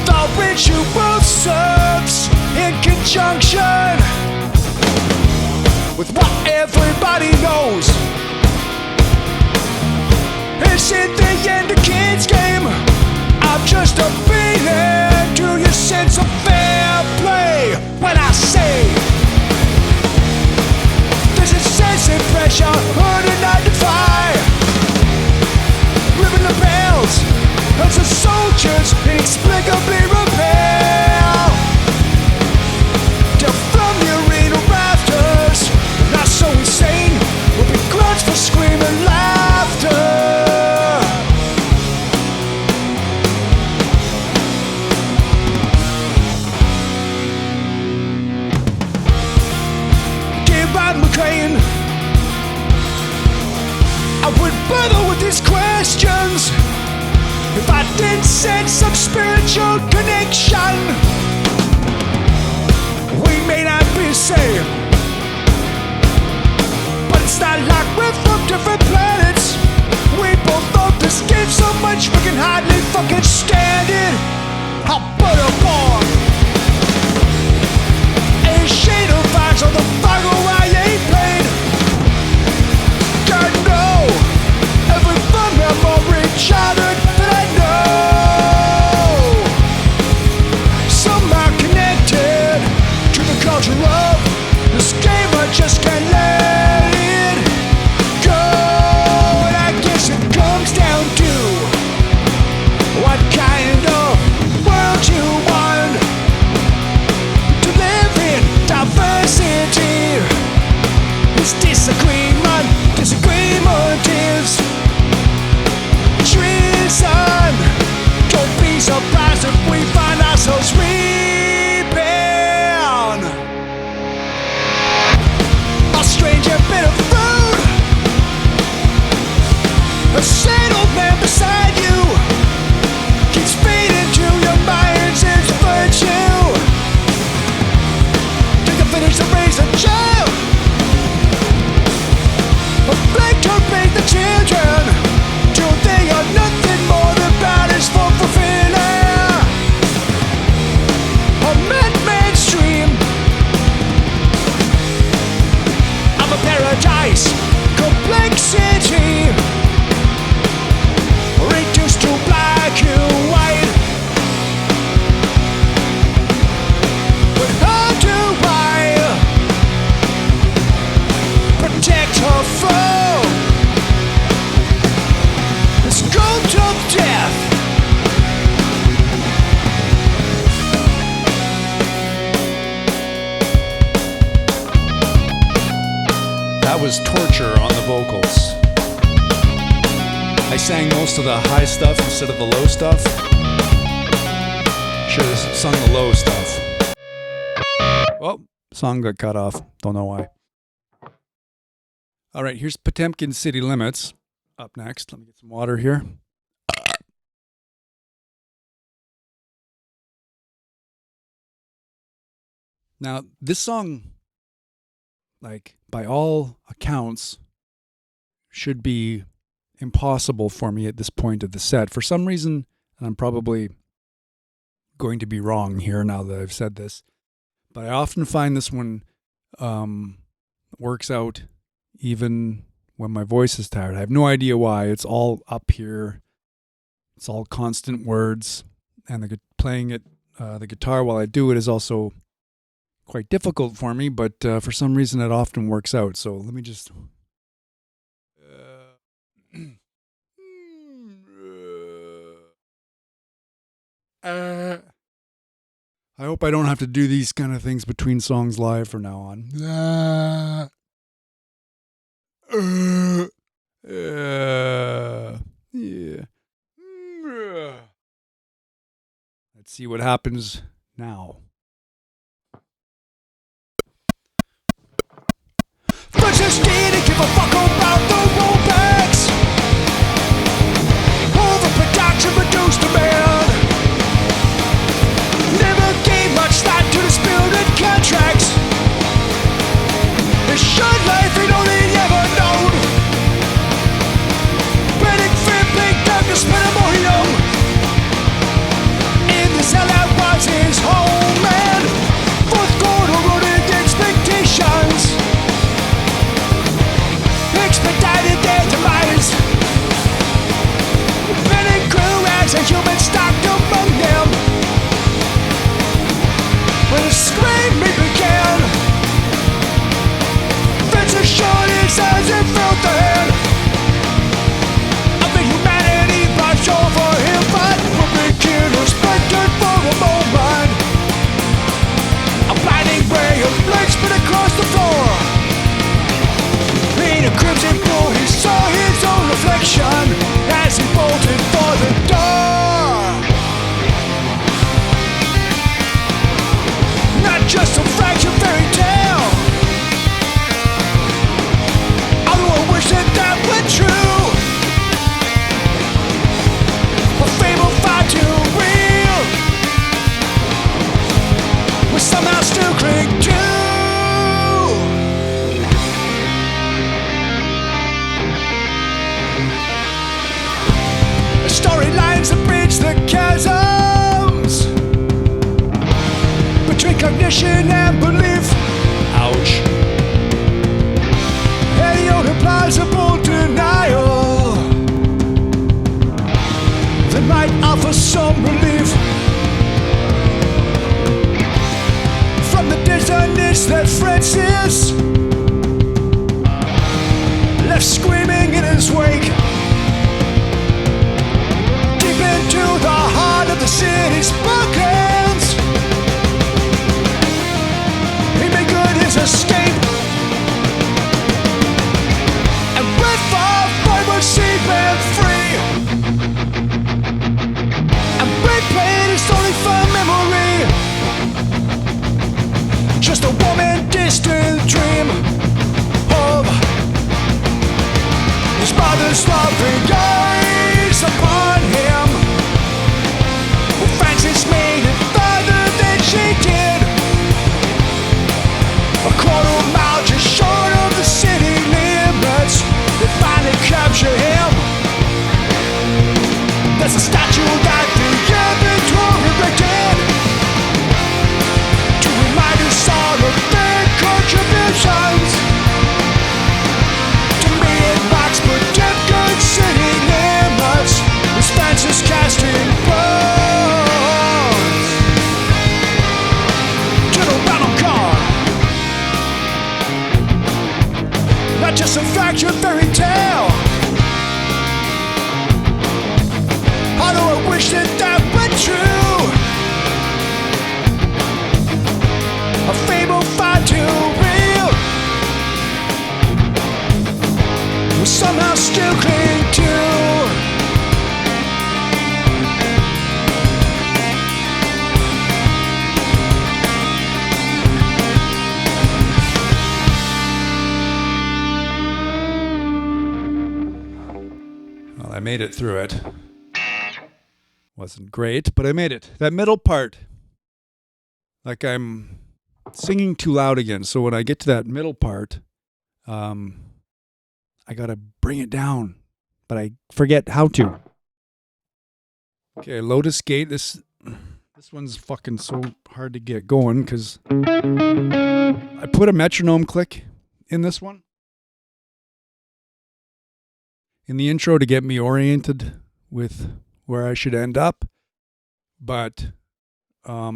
the ritual serves in conjunction with what everybody knows is in the end a kid's game. I'm just appealing to your sense of fair play when I say there's incessant pressure on a 9 to 5, ripping the bells as the soldiers inexplicably repel down from the arena rafters. Not so insane, we'll be grunts for screaming laughter. Dear Rod McCain, I wouldn't bother with these questions if I didn't sense some spiritual connection. We may not be the same, but it's not like we're from different planets. We both love this game so much we can hardly fucking stand it. I'll put a bomb a shade of vibes on the fire I ain't paid. God no, every fun memory shattered. Love this game, I just can't let it go. And I guess it comes down to what was torture on the vocals. I sang most of the high stuff instead of the low stuff. Should have sung the low stuff. Well, song got cut off. Don't know why. All right, here's Potemkin City Limits up next. Let me get some water here. Now, this song, like, by all accounts, should be impossible for me at this point of the set. For some reason, and I'm probably going to be wrong here now that I've said this, but I often find this one works out even when my voice is tired. I have no idea why. It's all up here. It's all constant words, and playing it, the guitar while I do it is also quite difficult for me, but for some reason it often works out. So let me just... I hope I don't have to do these kind of things between songs live from now on. Yeah. Let's see what happens now. Francis didn't give a fuck about the rollbacks. Overproduction reduced demand. Never gave much thought to disputed contracts. His short life he'd only ever known. Panic, fear, big darkness, pandemonium. In this hell that was his home, man. Fourth quarter running expectations. Expedited their demise. Panic grew as a human stalked among them. When the screaming began, Francis showed his eyes and felt the hand of the humanity brushed over him. But the beginners splintered for a moment. A blinding ray of light split across the floor. In a crimson pool, he saw his own reflection as he bolted for the door. Not just a fractured fairy tale, although I wish that were true. A fable far too real, we somehow still cling to. Storylines that bridge the chasms between cognition and belief. Ouch. Any other plausible denial that might offer some relief from the dissonance that Francis left screaming in his wake. Into the heart of the city's bucklands, he made good his escape and went far forward, seabed free, and replayed his only fond memory, just a woman distant dream of his mother's loving eyes upon him. Francis made it farther than she did, a quarter mile just short of the city limits. They finally capture him. There's a statue that the inventory erected to remind us all of their contributions to me and Max Potemkin City limits. somehow still cling to. Well, I made it through it. Wasn't great, but I made it. That middle part, like I'm singing too loud again. So when I get to that middle part, I gotta bring it down, but I forget how to. Okay, Lotus Gate. This one's fucking so hard to get going because I put a metronome click in this one in the intro to get me oriented with where I should end up, but the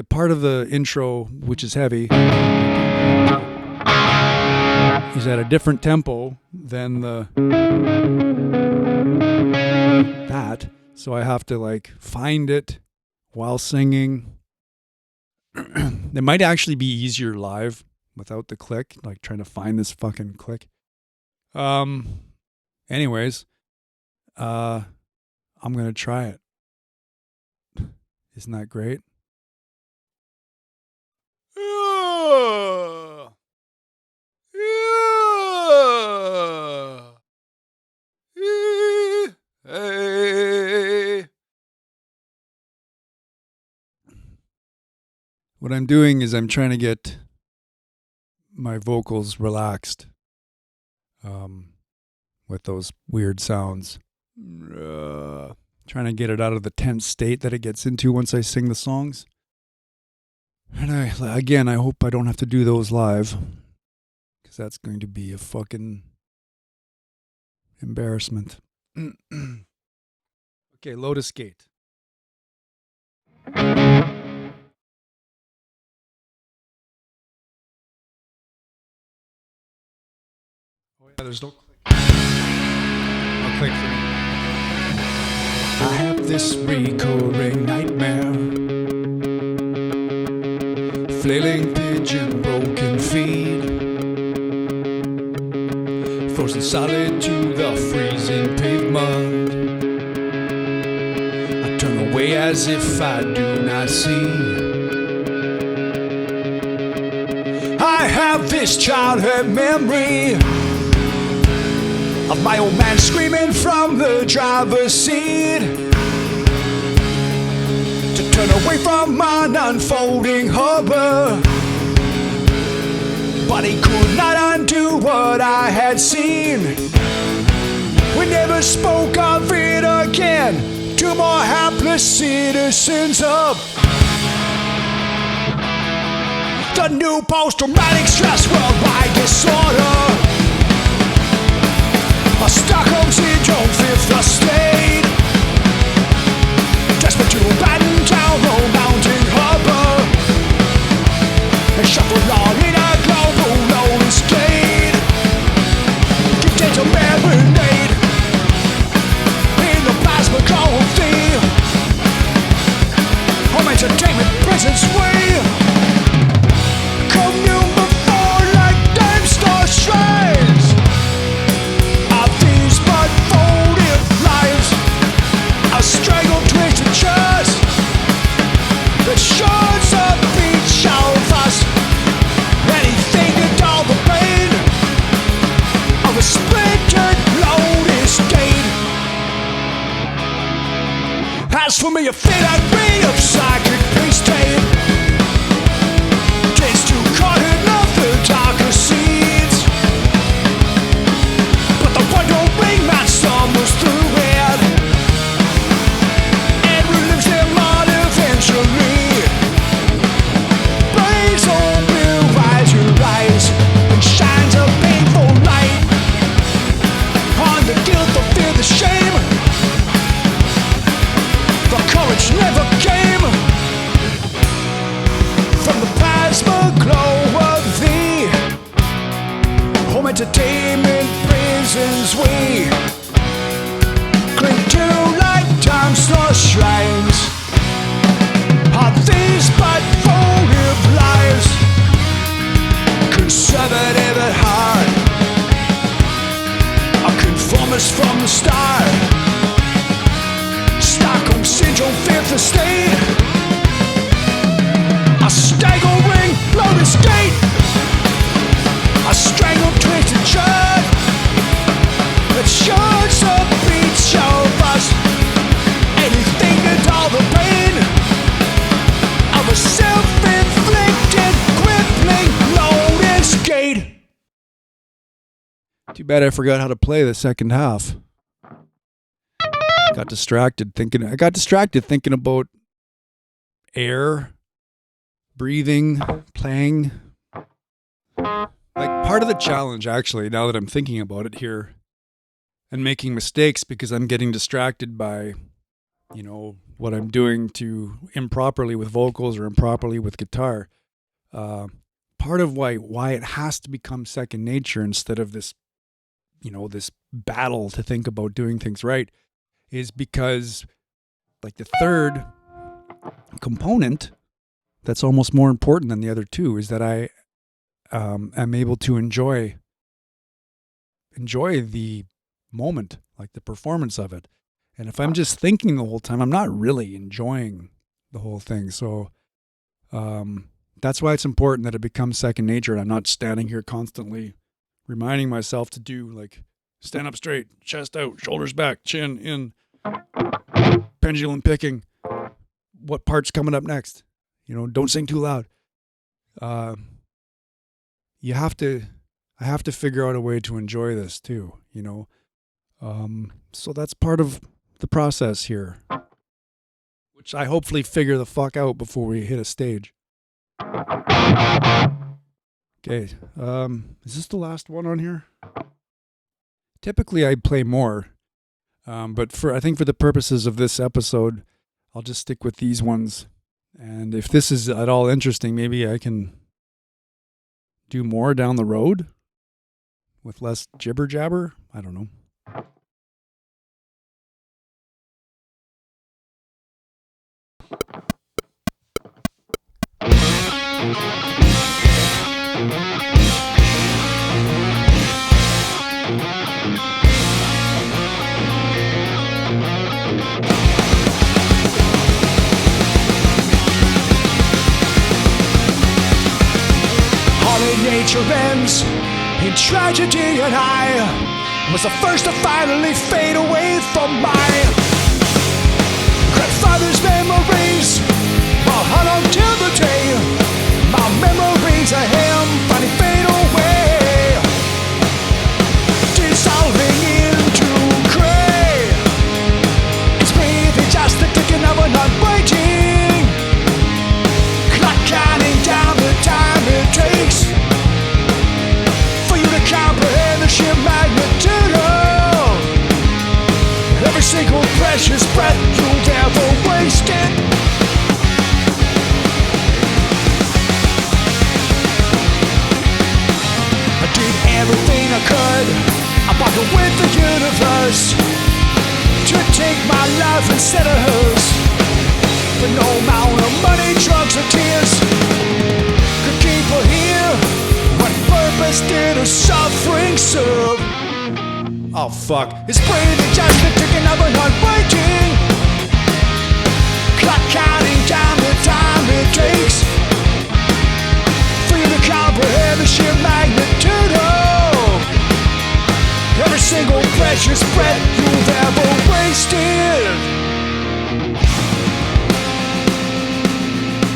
part of the intro which is heavy is at a different tempo than that, so I have to like find it while singing. It might actually be easier live without the click, like trying to find this fucking click. Anyways, I'm gonna try it. Isn't that great? What I'm doing is I'm trying to get my vocals relaxed with those weird sounds. Trying to get it out of the tense state that it gets into once I sing the songs. And I hope I don't have to do those live, because that's going to be a fucking embarrassment. Okay, Lotus Gate. Oh yeah, there's no click. I'll click for me. I have this recurring nightmare, flailing pigeon, broken feet, frozen solid to the freezing pavement. I turn away as if I do not see. I have this childhood memory of my old man screaming from the driver's seat to turn away from an unfolding horror, but he could not undo what I had seen. We never spoke of it again. Two more hapless citizens of the new post-traumatic stress worldwide disorder. A Stockholm syndrome, fifth estate, desperate to abandon town, no mountain harbor, and shuffle on in a global roller skate. Contains a marinade in the plasma coffee. Home entertainment presence way. Commune before like Dame Star shrines. A strangled twisted chest that shows up each of us. Anything to dull the pain of a splintered lotus gate. As for me, a fit I'd read of psychic priest tape, takes too caught in of the darker seeds, but the wandering man stumbles through it. Blaze on blue eyes, your eyes, and shines a painful light on the guilt, the fear, the shame. The courage never came from the plasma glow of thee. Home entertainment prisons we cling to like time's lost shrines. Are these but full-lived lives, conservative at heart? from the start. Stockholm Syndrome, fifth estate. A staggering Lotus Gate. A strangled twisted shirt that shows the beats of us. Anything to dull the pain of a self-inflicted crippling Lotus Gate. Too bad I forgot how to play the second half. Got distracted thinking about air, breathing, playing. Like part of the challenge, actually, now that I'm thinking about it here and making mistakes because I'm getting distracted by, you know, what I'm doing to improperly with vocals or improperly with guitar. Part of why it has to become second nature instead of this, you know, this battle to think about doing things right is because, like, the third component that's almost more important than the other two is that I am able to enjoy the moment, like the performance of it. And if I'm just thinking the whole time, I'm not really enjoying the whole thing. So that's why it's important that it becomes second nature. And I'm not standing here constantly reminding myself to do, like, stand up straight, chest out, shoulders back, chin in, pendulum picking. What part's coming up next? You know, don't sing too loud. I have to figure out a way to enjoy this too, you know. So that's part of the process here, which I hopefully figure the fuck out before we hit a stage. Okay, is this the last one on here? Typically I play more, but I think for the purposes of this episode, I'll just stick with these ones. And if this is at all interesting, maybe I can do more down the road with less jibber jabber. I don't know. Nature ends in tragedy, and I was the first to finally fade away from my grandfather's memories. I'll hunt until the day my memories of him finally fade away, dissolving into gray. It's breathing just the ticking of an unwaiting clock, counting down the time it takes comprehend the sheer magnitude of every single precious breath you've ever wasted. I did everything I could. I bargained with the universe to take my life instead of hers, but no amount of money, drugs, or tears could keep her here. What purpose did her suffering serve? Oh fuck. It's breathing just the ticking of an unwaiting clock, counting down the time it takes for you to comprehend the sheer magnitude of every single precious breath you've ever wasted.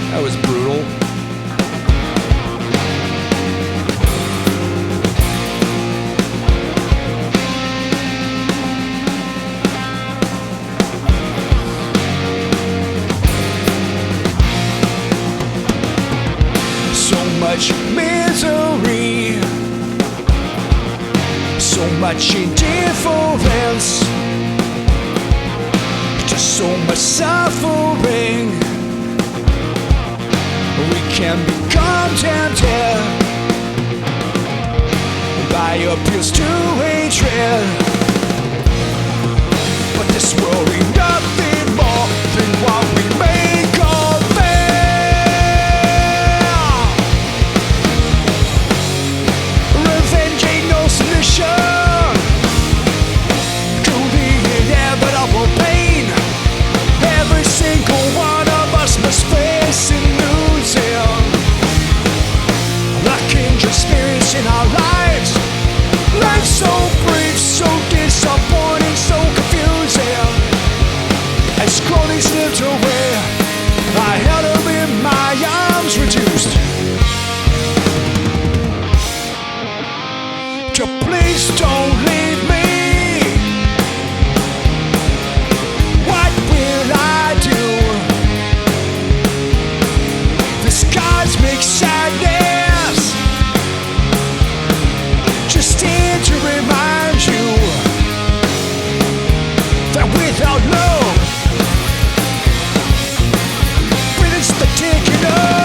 That was brutal. Much misery, so much indifference, just so much suffering. We can become tempted by appeals to hatred, but this world ain't nothing more than what we make of it. to please don't leave me. What will I do? This cosmic sadness just here to remind you that without love, breathing's the taking up.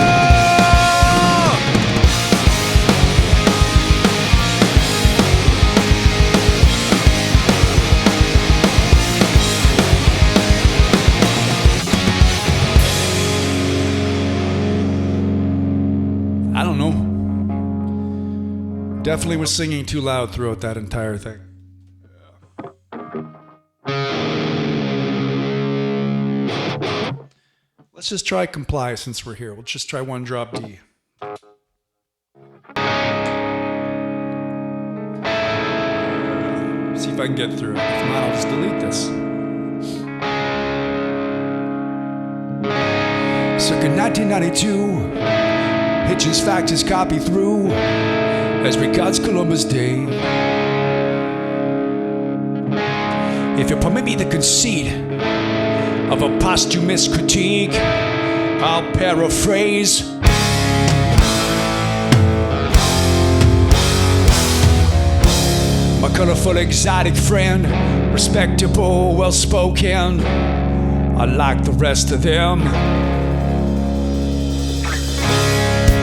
I don't know. Definitely was singing too loud throughout that entire thing. Let's just try comply since we're here. We'll just try one drop D. See if I can get through it. If not, I'll just delete this. Circa 1992, Hitchens fact his copy through as regards Columbus Day. If you permit me the conceit of a posthumous critique, I'll paraphrase. My colorful exotic friend, respectable, well-spoken, unlike the rest of them.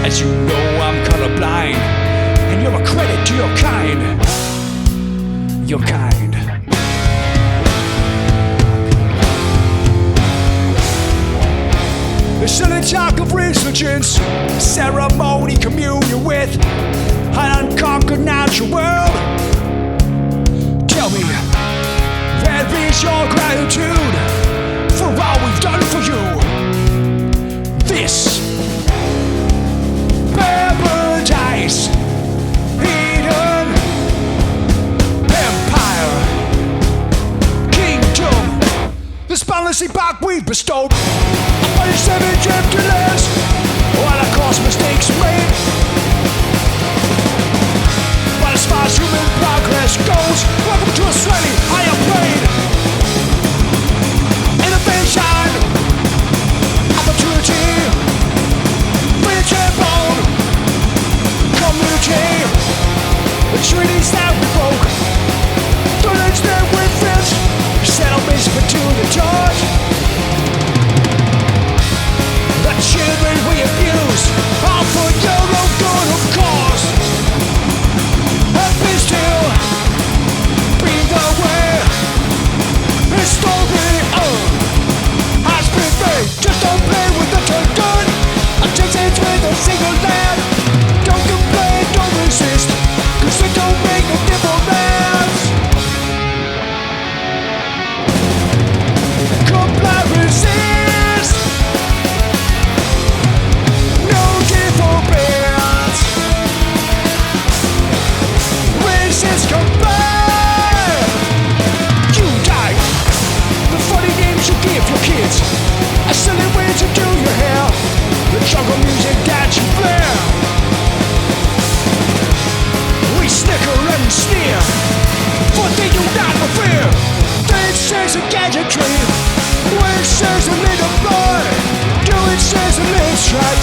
As you know, I'm colorblind, and you're a credit to your kind. Your kind. There's silly talk of resurgence, ceremony, communion with an unconquered natural world. Tell me, where is your gratitude for all we've done for you? This paradise, Eden, empire, kingdom, this boundless epoch we've bestowed upon its savage emptiness, while of course mistakes are made. But as far as human progress goes, welcome to a slightly higher plane. Innovation, opportunity, reachable community. The treaties that we broke, the links that we fence, settlements put to the torch. The children we abuse, all for your own good, of course. Happy still, be the way. History has been made. Just don't play with the turn. Takes it with a single land. Don't complain, don't resist, 'cause it don't make no difference. Comply, resist. No difference. Resist, comply. You die. The funny names you give your kids, a silly way to do your hair, the jungle music that you play. We snicker and sneer, for they do not fear. They says a gadgetry, when it says a little boy, do it says a little strut,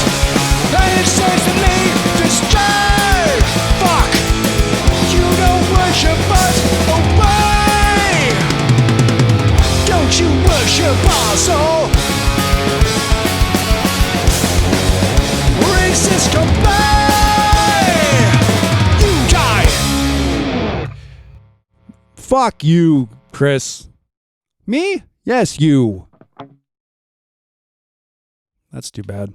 and it says to me, destroy. Fuck, you don't worship us, obey. Don't you worship us, oh. Racist, comply. You die. Fuck you, Chris. Me? Yes, you. That's too bad.